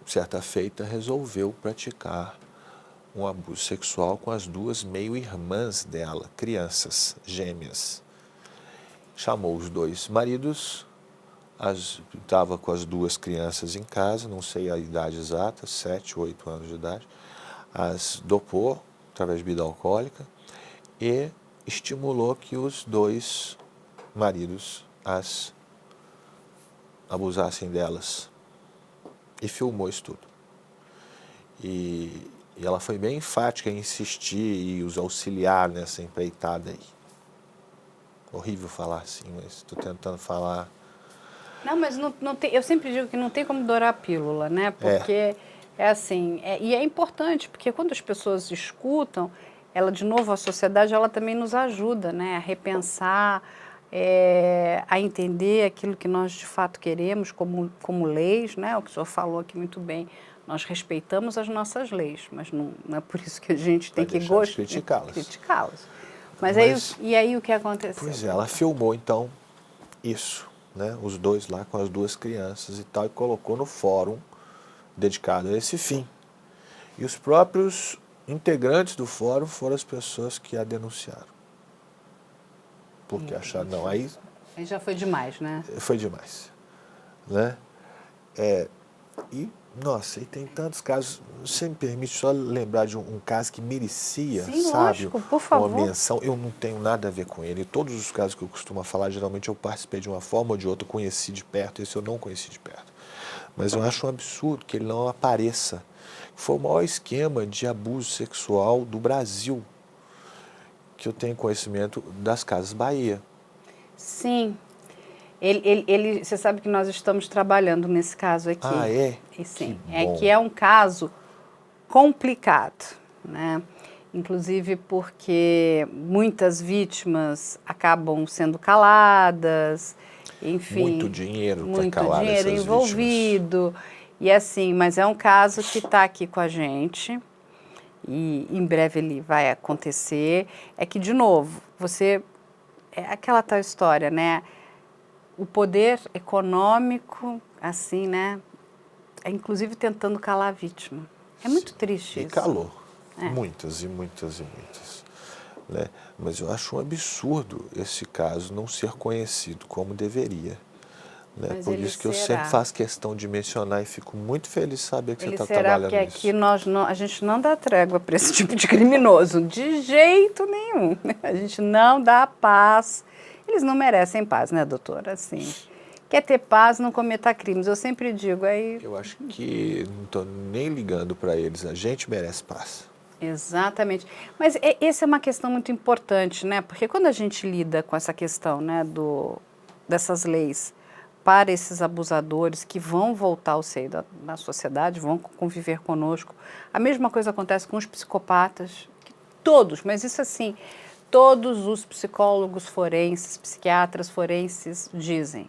certa feita, resolveu praticar um abuso sexual com as duas meio-irmãs dela, crianças gêmeas. Chamou os dois maridos, estava com as duas crianças em casa, não sei a idade exata, 7, 8 anos de idade, as dopou através de bebida alcoólica e estimulou que os dois maridos as abusassem delas e filmou isso tudo. E ela foi bem enfática em insistir e os auxiliar nessa empreitada aí. Horrível falar assim, mas estou tentando falar... Não, mas não tem, eu sempre digo que não tem como dourar a pílula, né? Porque é assim, e é importante, porque quando as pessoas escutam, ela, de novo, a sociedade, ela também nos ajuda, né? A repensar, a entender aquilo que nós de fato queremos como leis, né? O que o senhor falou aqui muito bem Nós respeitamos as nossas leis, mas não é por isso que a gente tem que criticá-las. Mas aí o que aconteceu? Pois é, ela filmou então isso, né? Os dois lá com as duas crianças e tal, e colocou no fórum dedicado a esse fim. E os próprios integrantes do fórum foram as pessoas que a denunciaram. Porque acharam, não, aí já foi demais, né? Foi demais, né? E, nossa, e tem tantos casos. Você me permite só lembrar de um caso que merecia, Sim, sabe, lógico, por favor. uma menção. Eu não tenho nada a ver com ele. Todos os casos que eu costumo falar, geralmente eu participei de uma forma ou de outra, conheci de perto. Esse eu não conheci de perto. Mas eu acho um absurdo que ele não apareça. Foi o maior esquema de abuso sexual do Brasil, que eu tenho conhecimento, das Casas Bahia. Sim. Você sabe que nós estamos trabalhando nesse caso aqui. Ah, é? E sim, que é um caso complicado, né? Inclusive porque muitas vítimas acabam sendo caladas, enfim. Muito dinheiro para calar essas vítimas. Muito dinheiro envolvido. E assim, mas é um caso que está aqui com a gente e em breve ele vai acontecer. É que, de novo, é aquela tal história, né? O poder econômico, assim, né? É inclusive tentando calar a vítima. É muito triste isso. E calou. Muitas e muitas e muitas. Né? Mas eu acho um absurdo esse caso não ser conhecido como deveria. Né? Por isso que eu sempre faço questão de mencionar e fico muito feliz de saber que você está trabalhando nisso. Porque aqui a gente não dá trégua para esse tipo de criminoso, de jeito nenhum. A gente não dá paz. Eles não merecem paz, né, doutora? Assim, quer ter paz, não cometa crimes. Eu sempre digo aí... Eu acho que não estou nem ligando para eles. A gente merece paz. Exatamente. Mas essa é uma questão muito importante, né? Porque quando a gente lida com essa questão, né, dessas leis para esses abusadores que vão voltar ao seio da sociedade, vão conviver conosco, a mesma coisa acontece com os psicopatas, todos, mas isso assim... Todos os psicólogos forenses, psiquiatras forenses dizem,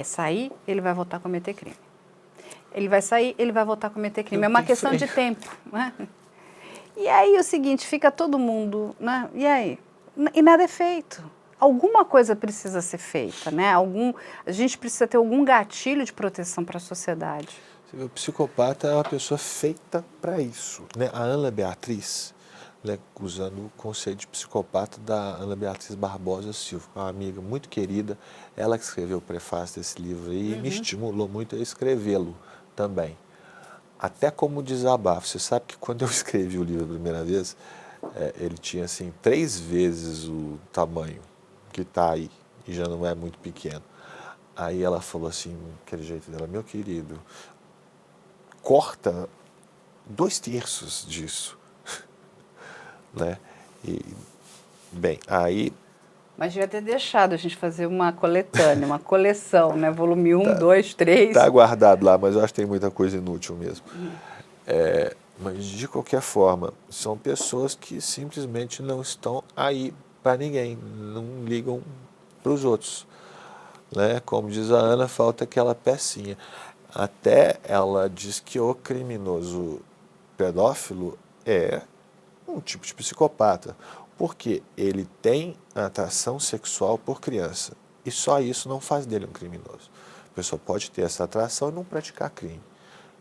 sair, ele vai voltar a cometer crime. Ele vai sair, ele vai voltar a cometer crime. É uma questão de tempo. Né? E aí é o seguinte, fica todo mundo, né? E aí? E nada é feito. Alguma coisa precisa ser feita, né? A gente precisa ter algum gatilho de proteção para a sociedade. O psicopata é uma pessoa feita para isso. Né? A Ana Beatriz... usando o conceito de psicopata da Ana Beatriz Barbosa Silva, uma amiga muito querida, ela que escreveu o prefácio desse livro aí, e me estimulou muito a escrevê-lo também. Até como desabafo. Você sabe que quando eu escrevi o livro a primeira vez, ele tinha assim 3 vezes o tamanho que está aí, e já não é muito pequeno. Aí ela falou assim, aquele jeito dela, meu querido, corta 2/3 disso. Né? E, bem, aí... Mas devia ter deixado a gente fazer uma coletânea, uma coleção, né? Volume 1, 2, 3... Está guardado lá, mas eu acho que tem muita coisa inútil mesmo. Mas, de qualquer forma, são pessoas que simplesmente não estão aí para ninguém, não ligam para os outros. Né? Como diz a Ana, falta aquela pecinha. Até ela diz que o criminoso pedófilo é um tipo de psicopata, porque ele tem atração sexual por criança, e só isso não faz dele um criminoso. A pessoa pode ter essa atração e não praticar crime.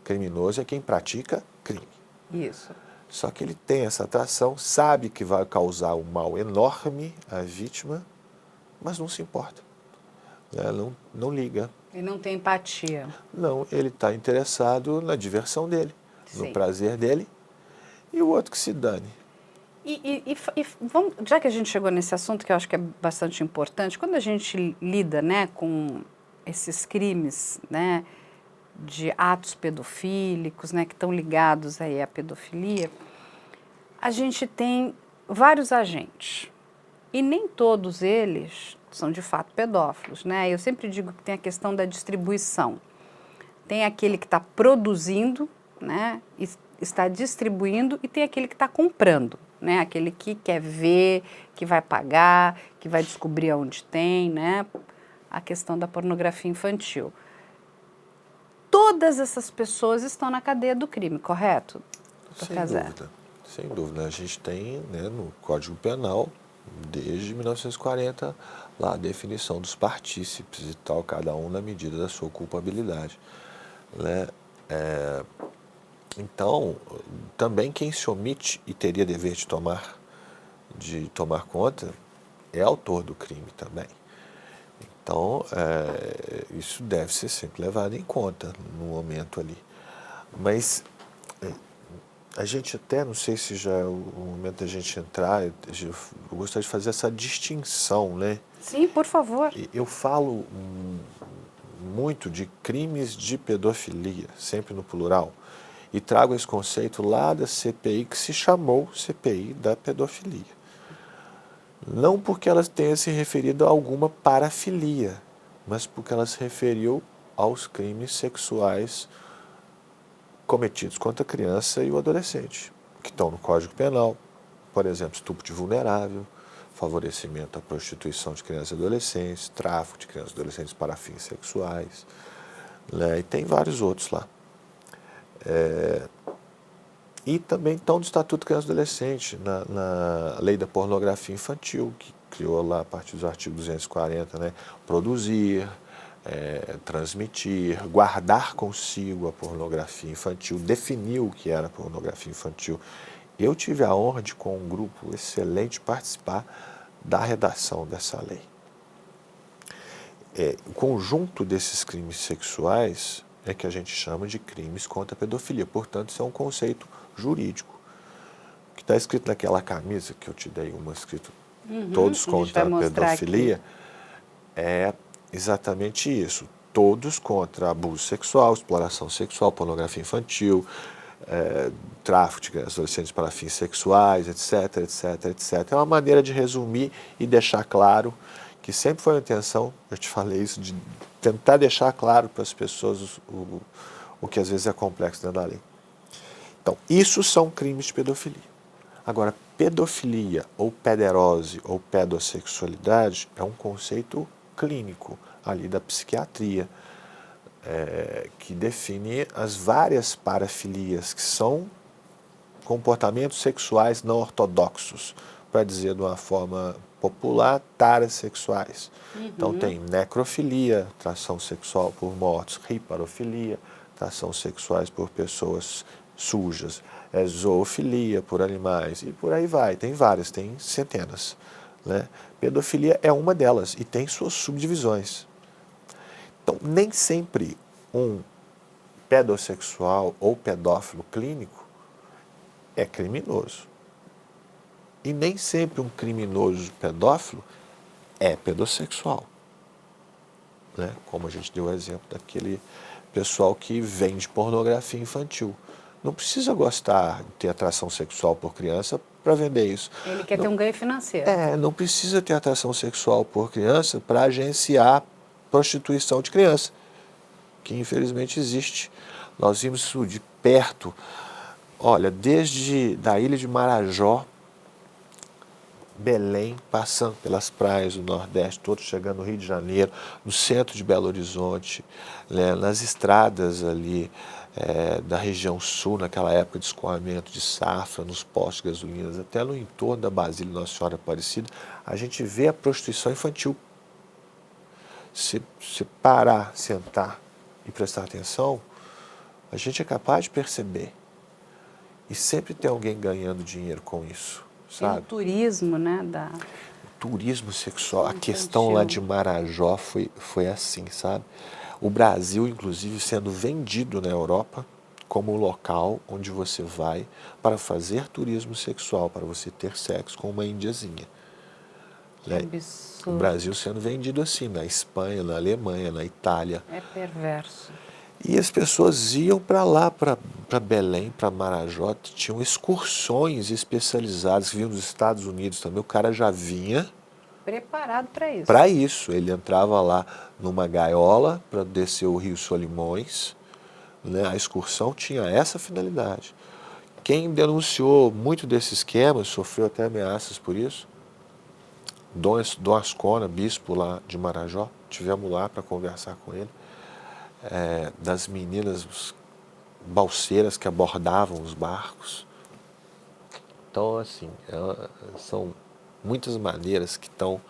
Criminoso é quem pratica crime. Isso. Só que ele tem essa atração, sabe que vai causar um mal enorme à vítima, mas não se importa. Não liga. E não tem empatia. Não, ele está interessado na diversão dele, Sim. no prazer dele, e o outro que se dane. Vamos, já que a gente chegou nesse assunto, que eu acho que é bastante importante, quando a gente lida, né, com esses crimes, né, de atos pedofílicos, né, que estão ligados aí à pedofilia, a gente tem vários agentes. E nem todos eles são de fato pedófilos, né? Eu sempre digo que tem a questão da distribuição. Tem aquele que está produzindo, né, está distribuindo, e tem aquele que está comprando, né? Aquele que quer ver, que vai pagar, que vai descobrir onde tem, né? A questão da pornografia infantil. todas essas pessoas estão na cadeia do crime, correto? Sem dúvida, sem dúvida. A gente tem, né, no Código Penal, desde 1940, lá a definição dos partícipes e tal, cada um na medida da sua culpabilidade, né? Então, também quem se omite e teria dever de tomar conta é autor do crime também. Então, isso deve ser sempre levado em conta no momento ali. Mas a gente até, não sei se já é o momento da gente entrar, eu gostaria de fazer essa distinção, né? Sim, por favor. Eu falo muito de crimes de pedofilia, sempre no plural, e trago esse conceito lá da CPI, que se chamou CPI da pedofilia. Não porque ela tenha se referido a alguma parafilia, mas porque ela se referiu aos crimes sexuais cometidos contra a criança e o adolescente, que estão no Código Penal, por exemplo, estupro de vulnerável, favorecimento à prostituição de crianças e adolescentes, tráfico de crianças e adolescentes para fins sexuais, né? E tem vários outros lá. E também estão do Estatuto de Criança e Adolescente, na Lei da Pornografia Infantil, que criou lá a partir do artigo 240, né? Produzir, transmitir, guardar consigo a pornografia infantil, definiu o que era pornografia infantil. Eu tive a honra de, com um grupo excelente, participar da redação dessa lei. O conjunto desses crimes sexuais é que a gente chama de crimes contra a pedofilia. Portanto, isso é um conceito jurídico. O que está escrito naquela camisa, que eu te dei uma escrito todos contra a pedofilia, aqui. É exatamente isso. Todos contra abuso sexual, exploração sexual, pornografia infantil, tráfico de crianças e adolescentes para fins sexuais, etc, etc, etc. É uma maneira de resumir e deixar claro que sempre foi a intenção, eu te falei isso, de tentar deixar claro para as pessoas o que às vezes é complexo dentro da lei. Então, isso são crimes de pedofilia. Agora, pedofilia ou pederose ou pedossexualidade é um conceito clínico ali da psiquiatria, que define as várias parafilias, que são comportamentos sexuais não ortodoxos, para dizer de uma forma popular, taras sexuais. Então tem necrofilia, atração sexual por mortos, riparofilia, atração sexuais por pessoas sujas, zoofilia por animais, e por aí vai, tem várias, tem centenas, né? Pedofilia é uma delas e tem suas subdivisões. Então, nem sempre um pedossexual ou pedófilo clínico é criminoso. E nem sempre um criminoso pedófilo é pedossexual, né? Como a gente deu o exemplo daquele pessoal que vende pornografia infantil. Não precisa gostar de ter atração sexual por criança para vender isso. Ele quer ter um ganho financeiro. Não precisa ter atração sexual por criança para agenciar prostituição de criança, que infelizmente existe. Nós vimos isso de perto, olha, desde da ilha de Marajó, Belém, passando pelas praias do Nordeste, todo chegando no Rio de Janeiro, no centro de Belo Horizonte, né, nas estradas ali da região sul, naquela época de escoamento de safra, nos postos de gasolinas, até no entorno da Basílica Nossa Senhora Aparecida, a gente vê a prostituição infantil. Se parar, sentar e prestar atenção, a gente é capaz de perceber. E sempre tem alguém ganhando dinheiro com isso, sabe? Tem o turismo, né? Turismo sexual. A questão lá de Marajó foi assim, sabe? O Brasil, inclusive, sendo vendido na Europa como o local onde você vai para fazer turismo sexual, para você ter sexo com uma indiazinha. Né? O Brasil sendo vendido assim, na Espanha, na Alemanha, na Itália. É perverso. E as pessoas iam para lá, para Belém, para Marajó, tinham excursões especializadas que vinham dos Estados Unidos também. O cara já vinha preparado para isso. Para isso, ele entrava lá numa gaiola para descer o Rio Solimões, né? A excursão tinha essa finalidade. Quem denunciou muito desse esquema, sofreu até ameaças por isso, Dom Ascona, bispo lá de Marajó, tivemos lá para conversar com ele. das meninas balseiras que abordavam os barcos. Então, assim, são muitas maneiras que estão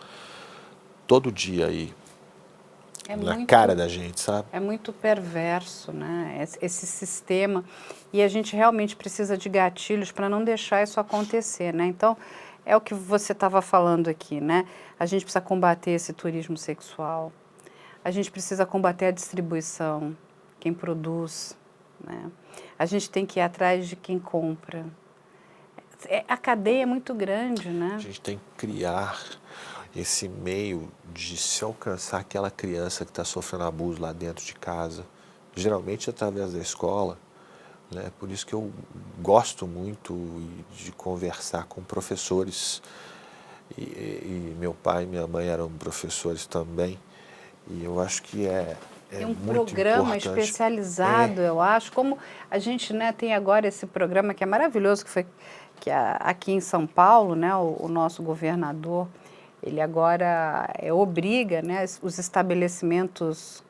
todo dia aí na cara da gente, sabe? É muito perverso, né? Esse sistema. E a gente realmente precisa de gatilhos para não deixar isso acontecer, né? Então, é o que você estava falando aqui, né? A gente precisa combater esse turismo sexual. A gente precisa combater a distribuição, quem produz, né? A gente tem que ir atrás de quem compra. A cadeia é muito grande, né? A gente tem que criar esse meio de se alcançar aquela criança que está sofrendo abuso lá dentro de casa, geralmente através da escola, né? Por isso que eu gosto muito de conversar com professores, e meu pai e minha mãe eram professores também, e eu acho que Tem um muito programa importante. especializado, eu acho, como a gente, né, tem agora esse programa que é maravilhoso, aqui em São Paulo, né, o nosso governador, ele agora obriga, né, os estabelecimentos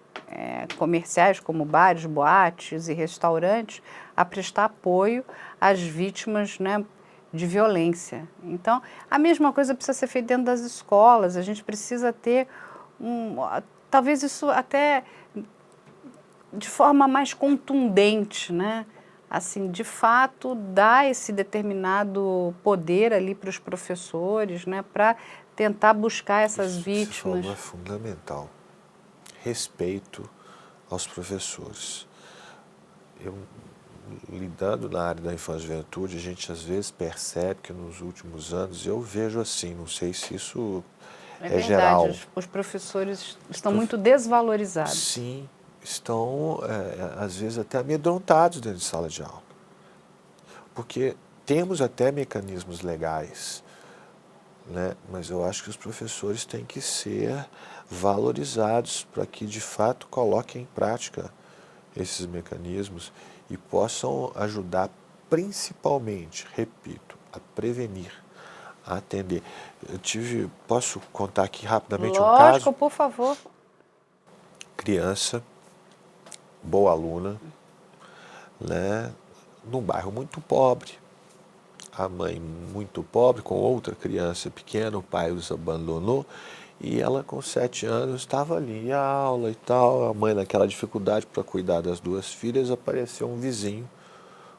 comerciais, como bares, boates e restaurantes, a prestar apoio às vítimas, né, de violência. Então, a mesma coisa precisa ser feita dentro das escolas, a gente precisa ter talvez isso até de forma mais contundente, né? Assim, de fato, dar esse determinado poder ali para os professores, né? Para tentar buscar essas Isso vítimas. que você falou é fundamental. Respeito aos professores. Eu, lidando na área da infância e juventude, a gente às vezes percebe que nos últimos anos, eu vejo assim, não sei se isso verdade, geral. os professores estão muito desvalorizados. Sim, estão às vezes até amedrontados dentro de sala de aula. Porque temos até mecanismos legais, né? Mas eu acho que os professores têm que ser valorizados para que de fato coloquem em prática esses mecanismos e possam ajudar principalmente, repito, a prevenir, a atender. Posso contar aqui rapidamente um caso? Lógico, por favor. Criança, boa aluna, né, num bairro muito pobre. A mãe muito pobre, com outra criança pequena, o pai os abandonou e ela com 7 anos estava ali em aula e tal. A mãe naquela dificuldade para cuidar das duas filhas, apareceu um vizinho,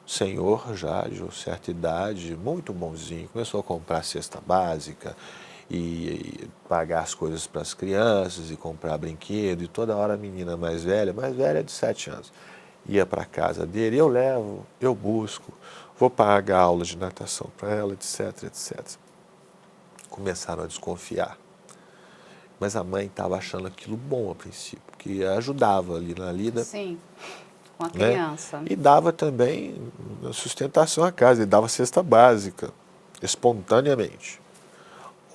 senhor já de uma certa idade, muito bonzinho, começou a comprar cesta básica e pagar as coisas para as crianças e comprar brinquedo, e toda hora a menina mais velha de 7 anos, ia para a casa dele, eu levo, eu busco, vou pagar aula de natação para ela, etc, etc. Começaram a desconfiar. Mas a mãe estava achando aquilo bom a princípio, que ajudava ali na lida. Sim, com a Né? criança. E dava também sustentação à casa, e dava cesta básica, espontaneamente.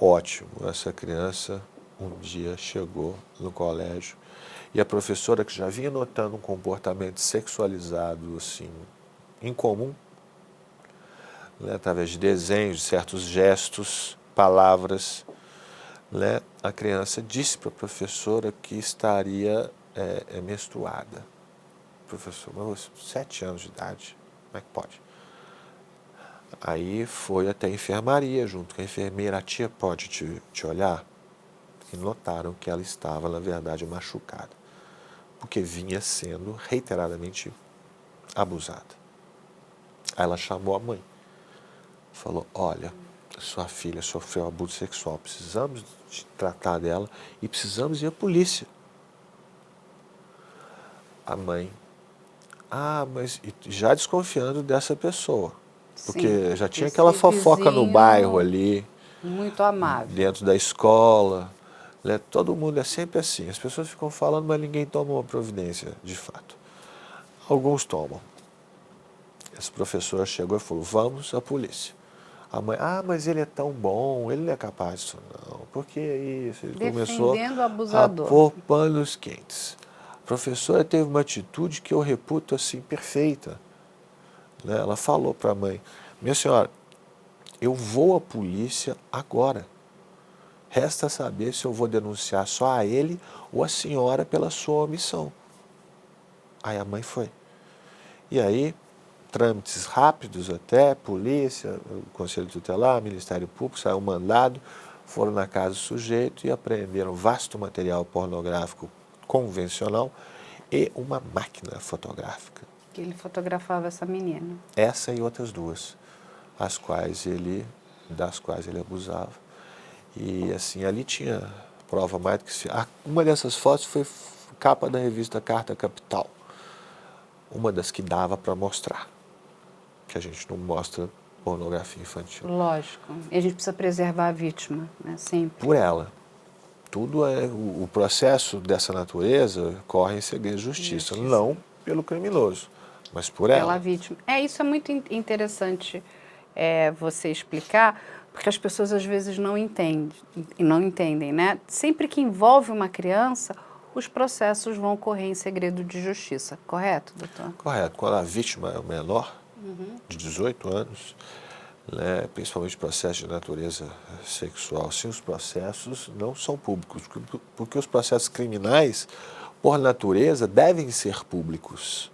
Ótimo, essa criança um dia chegou no colégio e a professora, que já vinha notando um comportamento sexualizado assim, incomum, né, através de desenhos, de certos gestos, palavras, né, a criança disse para a professora que estaria menstruada. Professor, mas 7 anos de idade, como é que pode? Aí foi até a enfermaria, junto com a enfermeira, a tia pode te olhar? E notaram que ela estava, na verdade, machucada, porque vinha sendo reiteradamente abusada. Aí ela chamou a mãe, falou, olha, sua filha sofreu abuso sexual, precisamos tratar dela e precisamos ir à polícia. A mãe, mas já desconfiando dessa pessoa, porque Sim, já tinha aquela fofoca no bairro ali, muito amável. dentro da escola, né? Todo mundo é sempre assim, as pessoas ficam falando, mas ninguém toma uma providência, de fato. Alguns tomam. Esse professor chegou e falou, vamos à polícia. A mãe, mas ele é tão bom, ele não é capaz disso não, porque isso? Ele começou Defendendo o a abusador. pôr panos quentes. A professora teve uma atitude que eu reputo assim perfeita. Né? Ela falou para a mãe, minha senhora, eu vou à polícia agora. Resta saber se eu vou denunciar só a ele ou a senhora pela sua omissão. Aí a mãe foi. E aí, trâmites rápidos até, polícia, o Conselho Tutelar, Ministério Público, saiu um mandado, foram na casa do sujeito e apreenderam vasto material pornográfico convencional e uma máquina fotográfica. Que ele fotografava essa menina. Essa e outras duas, das quais ele abusava. E assim, ali tinha prova mais do que se... Uma dessas fotos foi capa da revista Carta Capital. Uma das que dava para mostrar. Que a gente não mostra pornografia infantil. Lógico. E a gente precisa preservar a vítima, né? Sempre. Por ela. Tudo o processo dessa natureza corre em segredo de justiça. Não pelo criminoso, mas por ela. Pela vítima. Isso é muito interessante você explicar, porque as pessoas às vezes não entendem, né? Sempre que envolve uma criança, os processos vão correr em segredo de justiça. Correto, doutor? Correto. Quando a vítima é menor, de 18 anos, né, principalmente processos de natureza sexual, sim, os processos não são públicos, porque os processos criminais, por natureza, devem ser públicos.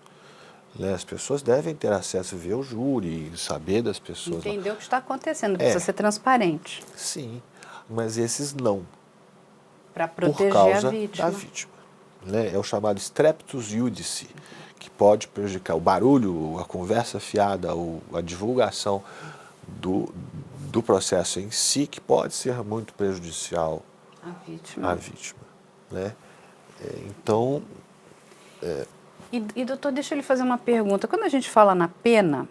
Né? As pessoas devem ter acesso a ver o júri, saber das pessoas. Entender o que está acontecendo, precisa ser transparente. Sim, mas esses não. Para proteger por causa a vítima. da vítima. Né? É o chamado streptus iudice, que pode prejudicar o barulho, a conversa fiada, a divulgação do processo em si, que pode ser muito prejudicial à vítima. Né? Então... E, doutor, deixa eu lhe fazer uma pergunta. Quando a gente fala na pena,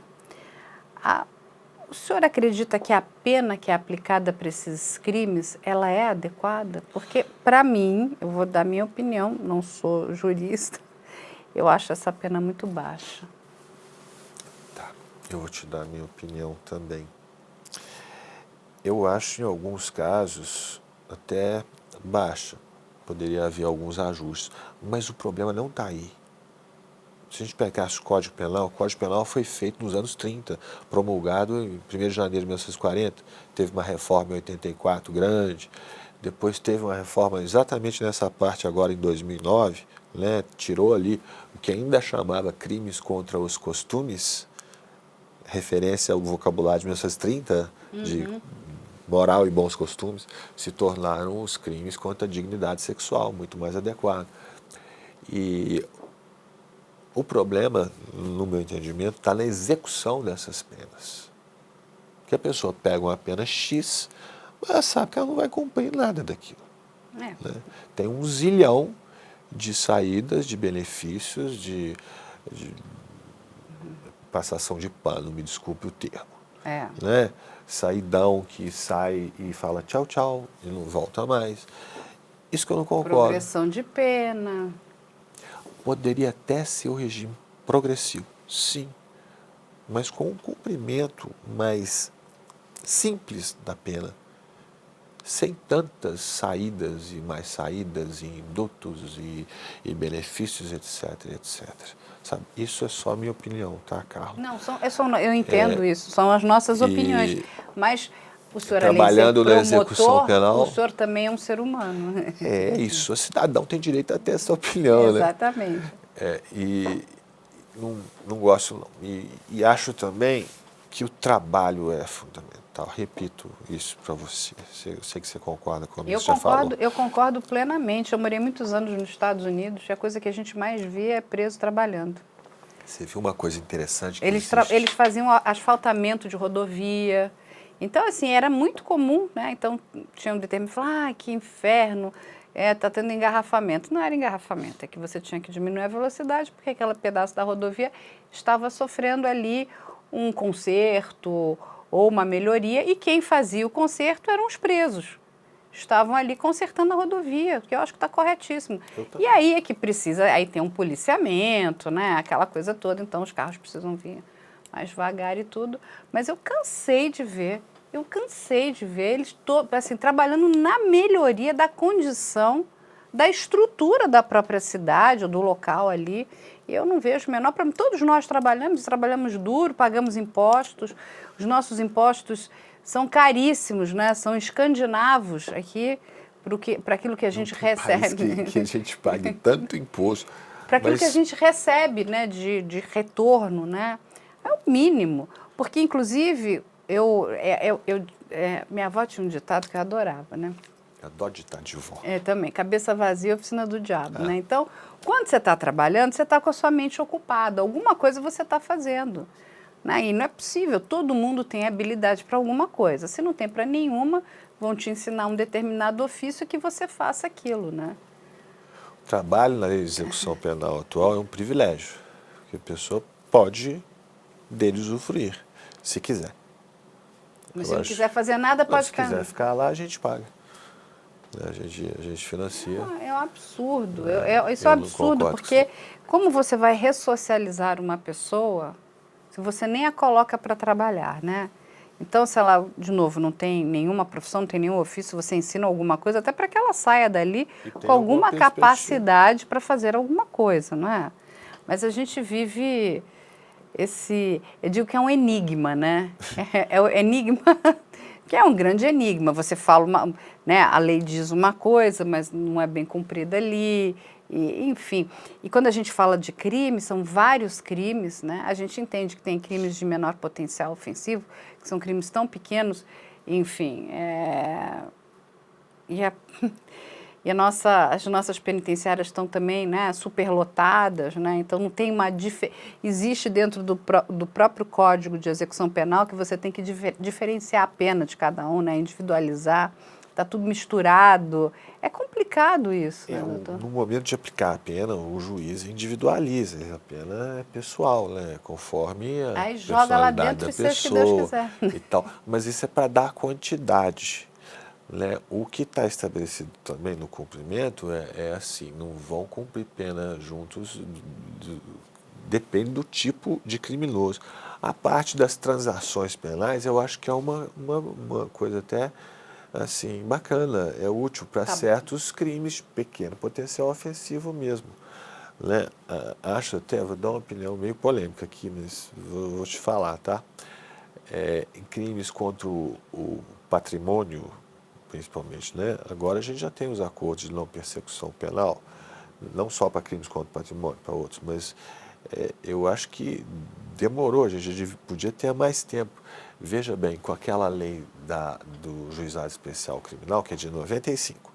o senhor acredita que a pena que é aplicada para esses crimes, ela é adequada? Porque, para mim, eu vou dar minha opinião, não sou jurista, eu acho essa pena muito baixa. Tá, eu vou te dar a minha opinião também. Eu acho, em alguns casos, até baixa. Poderia haver alguns ajustes, mas o problema não está aí. Se a gente pegasse o Código Penal foi feito nos anos 30, promulgado em 1º de janeiro de 1940, teve uma reforma em 84 grande, depois teve uma reforma exatamente nessa parte agora em 2009, né, tirou ali o que ainda chamava crimes contra os costumes, referência ao vocabulário de 1930, de moral e bons costumes, se tornaram os crimes contra a dignidade sexual, muito mais adequado. E o problema, no meu entendimento, está na execução dessas penas. Porque a pessoa pega uma pena X, mas ela sabe que ela não vai cumprir nada daquilo. Né? Tem um zilhão de saídas, de benefícios, de passação de pano, me desculpe o termo. Né? Saidão que sai e fala tchau, tchau, e não volta mais. Isso que eu não concordo. Progressão de pena. Poderia até ser o regime progressivo, sim, mas com um cumprimento mais simples da pena, sem tantas saídas e mais saídas, e indutos e benefícios, etc, etc. Sabe? Isso é só a minha opinião, tá, Carla? Não, eu entendo isso, são as nossas opiniões, mas... O senhor, trabalhando além na de ser execução promotor, penal, o senhor também é um ser humano. É isso, o cidadão tem direito a ter essa opinião, Exatamente. né? E não gosto não. E acho também que o trabalho é fundamental. Repito isso para você. Eu sei que você concorda comigo, você já falou. Eu concordo plenamente. Eu morei muitos anos nos Estados Unidos e a coisa que a gente mais vê é preso trabalhando. Você viu uma coisa interessante que eles faziam asfaltamento de rodovia. Então, assim, era muito comum, né? Então, tinha um determinado, falavam, que inferno, tá tendo engarrafamento. Não era engarrafamento, é que você tinha que diminuir a velocidade, porque aquele pedaço da rodovia estava sofrendo ali um conserto ou uma melhoria, e quem fazia o conserto eram os presos. Estavam ali consertando a rodovia, que eu acho que está corretíssimo. E aí é que precisa, aí tem um policiamento, né? Aquela coisa toda, então os carros precisam vir mais devagar e tudo. Mas eu cansei de ver eles assim, trabalhando na melhoria da condição, da estrutura da própria cidade ou do local ali. E eu não vejo o menor problema. Todos nós trabalhamos duro, pagamos impostos. Os nossos impostos são caríssimos, né? São escandinavos aqui para aquilo que a gente recebe. Que a gente pague tanto imposto. para aquilo que a gente recebe, né, de retorno, né? É o mínimo. Porque, inclusive, minha avó tinha um ditado que eu adorava, né? Eu adoro ditado de vó. Também. Cabeça vazia, oficina do diabo, né? Então, quando você está trabalhando, você está com a sua mente ocupada. Alguma coisa você está fazendo. Né? E não é possível. Todo mundo tem habilidade para alguma coisa. Se não tem para nenhuma, vão te ensinar um determinado ofício que você faça aquilo, né? O trabalho na lei de execução penal atual é um privilégio, que a pessoa pode dele usufruir, se quiser. Mas se não quiser fazer nada, pode ficar. Se quiser ficar lá, a gente paga. A gente financia. É um absurdo. Isso é eu um não absurdo, concordo porque com como você vai ressocializar uma pessoa se você nem a coloca para trabalhar, né? Então, se ela, de novo, não tem nenhuma profissão, não tem nenhum ofício, você ensina alguma coisa, até para que ela saia dali com alguma capacidade para fazer alguma coisa, não é? Mas a gente vive eu digo que é um enigma, né? É o enigma, que é um grande enigma. Você fala, né? A lei diz uma coisa, mas não é bem cumprida ali, enfim. E quando a gente fala de crime, são vários crimes, né? A gente entende que tem crimes de menor potencial ofensivo, que são crimes tão pequenos, enfim. As nossas penitenciárias estão também, né, superlotadas, né? Então não tem existe dentro do próprio Código de Execução Penal que você tem que diferenciar a pena de cada um, né, individualizar. Está tudo misturado. É complicado isso, né, doutor? No momento de aplicar a pena, o juiz individualiza. A pena é pessoal, né? Conforme a Aí joga lá dentro e seja o que Deus quiser. E tal. Mas isso é para dar quantidade. Né? O que está estabelecido também no cumprimento é assim, não vão cumprir pena juntos, depende do tipo de criminoso. A parte das transações penais, eu acho que é uma coisa até assim, bacana, é útil para certos crimes, pequeno potencial ofensivo mesmo. Né? Acho até, vou dar uma opinião meio polêmica aqui, mas vou te falar, tá? Em crimes contra o patrimônio, principalmente, né? Agora a gente já tem os acordos de não persecução penal, não só para crimes contra o patrimônio, para outros, mas eu acho que demorou, a gente podia ter mais tempo. Veja bem, com aquela lei do Juizado Especial Criminal, que é de 95,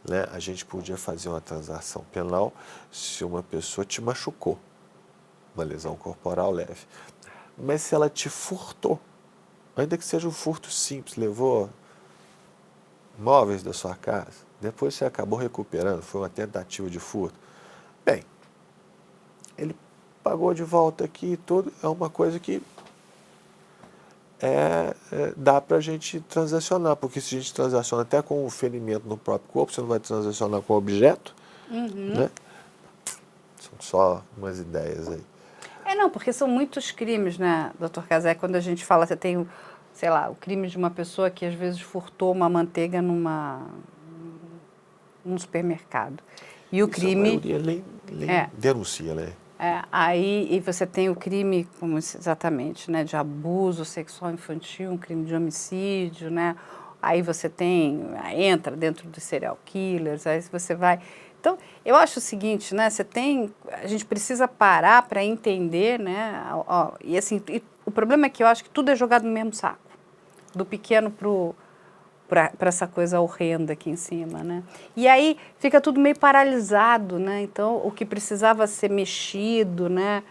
né? A gente podia fazer uma transação penal se uma pessoa te machucou, uma lesão corporal leve. Mas se ela te furtou, ainda que seja um furto simples, levou móveis da sua casa, depois você acabou recuperando, foi uma tentativa de furto. Bem, ele pagou de volta aqui e tudo, é uma coisa que dá para a gente transacionar, porque se a gente transaciona até com o ferimento no próprio corpo, você não vai transacionar com o objeto, né? São só umas ideias aí. Não, porque são muitos crimes, né, doutor Cazé? Quando a gente fala, você tem sei lá, o crime de uma pessoa que às vezes furtou uma manteiga num supermercado. E o crime... A maioria denuncia, né? Aí e você tem o crime, como exatamente, né, de abuso sexual infantil, um crime de homicídio, né? Aí você entra dentro dos serial killers, aí você vai... Então, eu acho o seguinte, né, a gente precisa parar para entender, né, e assim, o problema é que eu acho que tudo é jogado no mesmo saco, do pequeno para essa coisa horrenda aqui em cima, né? E aí fica tudo meio paralisado, né? Então, o que precisava ser mexido, né,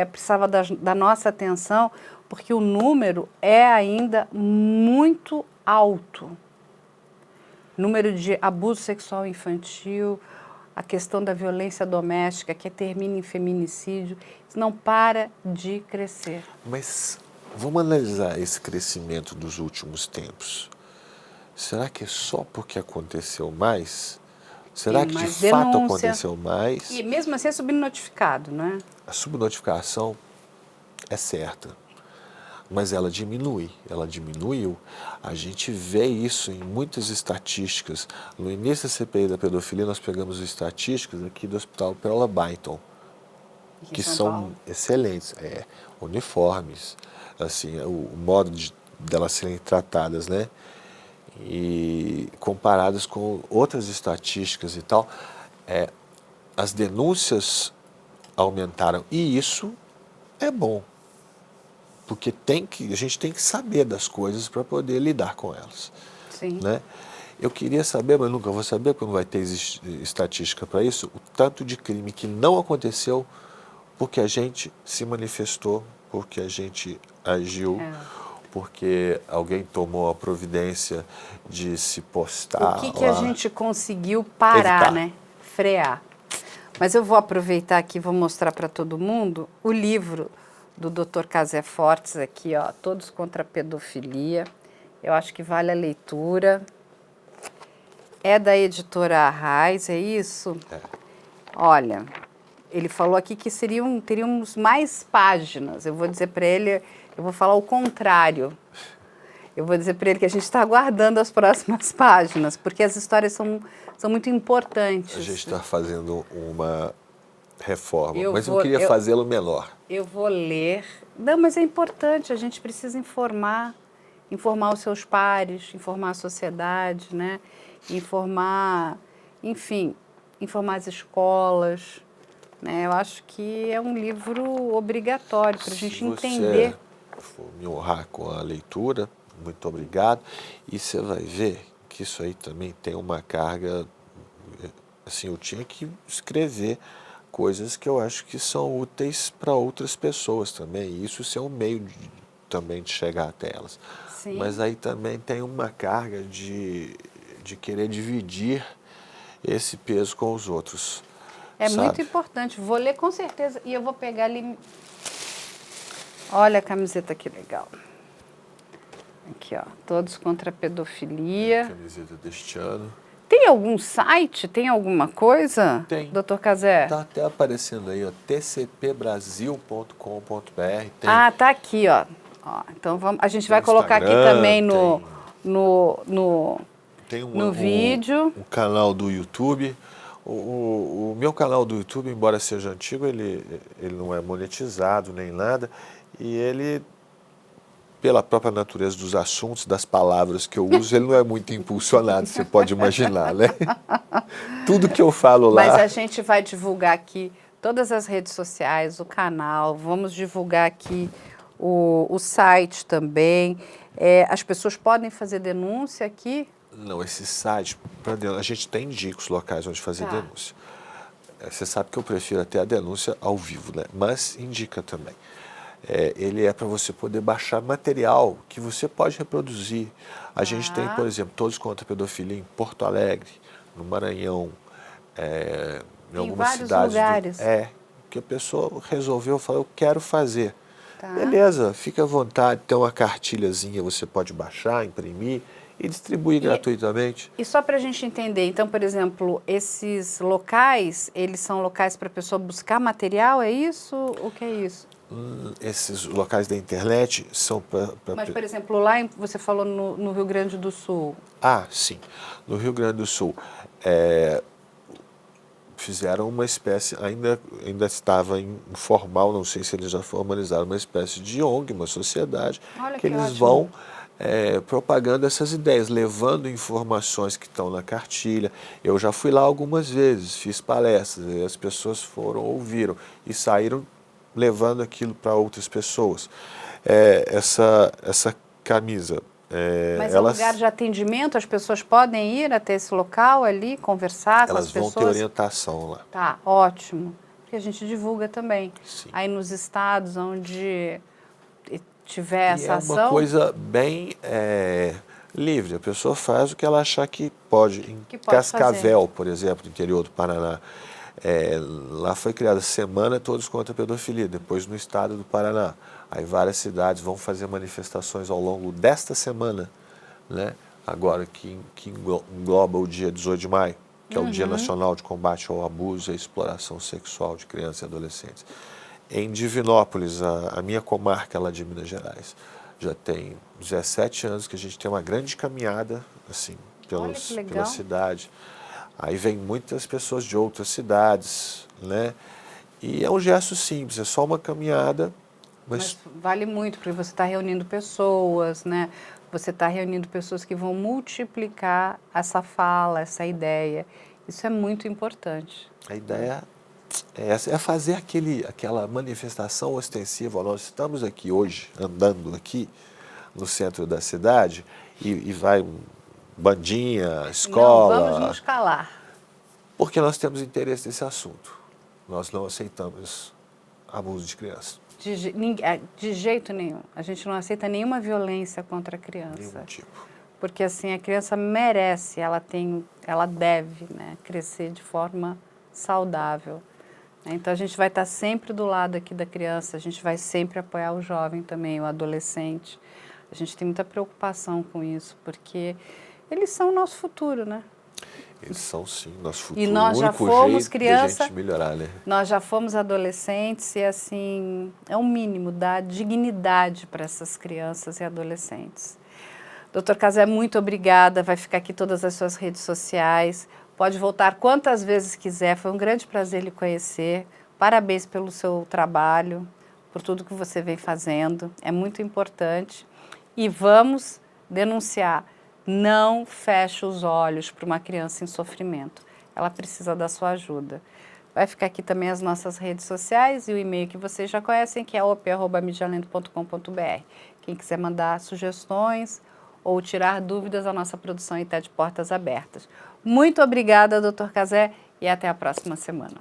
precisava da nossa atenção, porque o número é ainda muito alto. Número de abuso sexual infantil, a questão da violência doméstica, que termina em feminicídio, isso não para de crescer. Mas vamos analisar esse crescimento dos últimos tempos. Será que é só porque aconteceu mais? Será que de fato aconteceu mais? E mesmo assim é subnotificado, não é? A subnotificação é certa, mas ela diminuiu. A gente vê isso em muitas estatísticas. No início da CPI da pedofilia, nós pegamos estatísticas aqui do Hospital Pérola Byington, que são excelentes, uniformes, assim, o modo delas serem tratadas, né? E comparadas com outras estatísticas e tal, as denúncias aumentaram. E isso é bom, porque a gente tem que saber das coisas para poder lidar com elas. Sim. Né? Eu queria saber, mas nunca vou saber, porque não vai ter estatística para isso, o tanto de crime que não aconteceu porque a gente se manifestou, porque a gente agiu, porque alguém tomou a providência de se postar O que lá. a gente conseguiu parar, Evitar. né? Frear. Mas eu vou aproveitar aqui e vou mostrar para todo mundo o livro do Dr. Casé Fortes aqui, ó, Todos contra a Pedofilia. Eu acho que vale a leitura. É da editora Arraiz, é isso? É. Olha, ele falou aqui que teríamos mais páginas. Eu vou dizer para ele, eu vou falar o contrário. Eu vou dizer para ele que a gente está aguardando as próximas páginas, porque as histórias são muito importantes. A gente está fazendo uma reforma, Eu mas vou- eu queria eu- fazê-lo menor. Eu vou ler. Não, mas é importante, a gente precisa informar os seus pares, informar a sociedade, né? Informar, enfim, informar as escolas. Né? Eu acho que é um livro obrigatório para a gente entender. Se você for me honrar com a leitura, muito obrigado. E você vai ver que isso aí também tem uma carga. Assim, eu tinha que escrever coisas que eu acho que são úteis para outras pessoas também. E isso é um meio também de chegar até elas. Sim. Mas aí também tem uma carga de querer dividir esse peso com os outros. É sabe? muito importante. Vou ler com certeza. E eu vou pegar ali. Olha a camiseta que legal. Aqui, ó. Todos contra a pedofilia. A camiseta deste ano. Tem algum site? Tem alguma coisa? Tem. Doutor Casé? Está até aparecendo aí, ó, tcpbrasil.com.br. Tem Ah, tá aqui, ó. Então a gente vai no colocar aqui Instagram, também no tem vídeo. um canal do YouTube. O meu canal do YouTube, embora seja antigo, ele não é monetizado nem nada. E ele, pela própria natureza dos assuntos, das palavras que eu uso, ele não é muito impulsionado, você pode imaginar, né? Tudo que eu falo lá... Mas a gente vai divulgar aqui todas as redes sociais, o canal, vamos divulgar aqui o site também. As pessoas podem fazer denúncia aqui? Não, esse site, a gente tem dicos locais onde fazer denúncia. Você sabe que eu prefiro até a denúncia ao vivo, né? Mas indica também. Ele é para você poder baixar material que você pode reproduzir. A gente tem, por exemplo, Todos contra a Pedofilia em Porto Alegre, no Maranhão, em algumas vários cidades. lugares. Que a pessoa resolveu falar, eu quero fazer. Tá. Beleza, fica à vontade, tem uma cartilhazinha, você pode baixar, imprimir e distribuir gratuitamente. E só para a gente entender, então, por exemplo, esses locais, eles são locais para a pessoa buscar material, é isso? O que é isso? Esses locais da internet são para... Mas, por exemplo, lá você falou no Rio Grande do Sul. Ah, sim. No Rio Grande do Sul, fizeram uma espécie, ainda estava informal, não sei se eles já formalizaram, uma espécie de ONG, uma sociedade, Olha que eles ótimo. vão propagando essas ideias, levando informações que estão na cartilha. Eu já fui lá algumas vezes, fiz palestras, e as pessoas ouviram e saíram levando aquilo para outras pessoas. Essa camisa... Mas é um lugar de atendimento? As pessoas podem ir até esse local ali, conversar com as pessoas? Elas vão ter orientação lá. Tá, ótimo. Porque a gente divulga também. Sim. Aí nos estados onde tiver essa ação... É uma coisa bem livre. A pessoa faz o que ela achar que pode. Em Cascavel, por exemplo, no interior do Paraná, lá foi criada a Semana Todos contra a Pedofilia, depois no estado do Paraná. Aí várias cidades vão fazer manifestações ao longo desta semana, né? Agora que engloba o dia 18 de maio, que é o Dia Nacional de Combate ao Abuso e à Exploração Sexual de Crianças e Adolescentes. Em Divinópolis, a minha comarca lá de Minas Gerais, já tem 17 anos que a gente tem uma grande caminhada assim, pela cidade. Aí vem muitas pessoas de outras cidades, né? E é um gesto simples, é só uma caminhada. Mas vale muito, porque você está reunindo pessoas, né? Você está reunindo pessoas que vão multiplicar essa fala, essa ideia. Isso é muito importante. A ideia É fazer aquela manifestação ostensiva. Nós estamos aqui hoje, andando aqui no centro da cidade, e vai bandinha, escola. Não vamos nos calar. Porque nós temos interesse nesse assunto. Nós não aceitamos abuso de criança. De jeito nenhum. A gente não aceita nenhuma violência contra a criança. Nenhum tipo. Porque assim, a criança merece, ela deve, né, crescer de forma saudável. Então a gente vai estar sempre do lado aqui da criança, a gente vai sempre apoiar o jovem também, o adolescente. A gente tem muita preocupação com isso, porque eles são o nosso futuro, né? Eles são sim nosso futuro. E nós já o único fomos jeito criança, de a gente melhorar, né? Nós já fomos adolescentes e assim, é o mínimo, dar dignidade para essas crianças e adolescentes. Dr. Cazé, muito obrigada, vai ficar aqui todas as suas redes sociais, pode voltar quantas vezes quiser, foi um grande prazer lhe conhecer, parabéns pelo seu trabalho, por tudo que você vem fazendo, é muito importante e vamos denunciar, não feche os olhos para uma criança em sofrimento, ela precisa da sua ajuda. Vai ficar aqui também as nossas redes sociais e o e-mail que vocês já conhecem, que é op@medialento.com.br. Quem quiser mandar sugestões ou tirar dúvidas, a nossa produção está de portas abertas. Muito obrigada, Dr. Cazé, e até a próxima semana.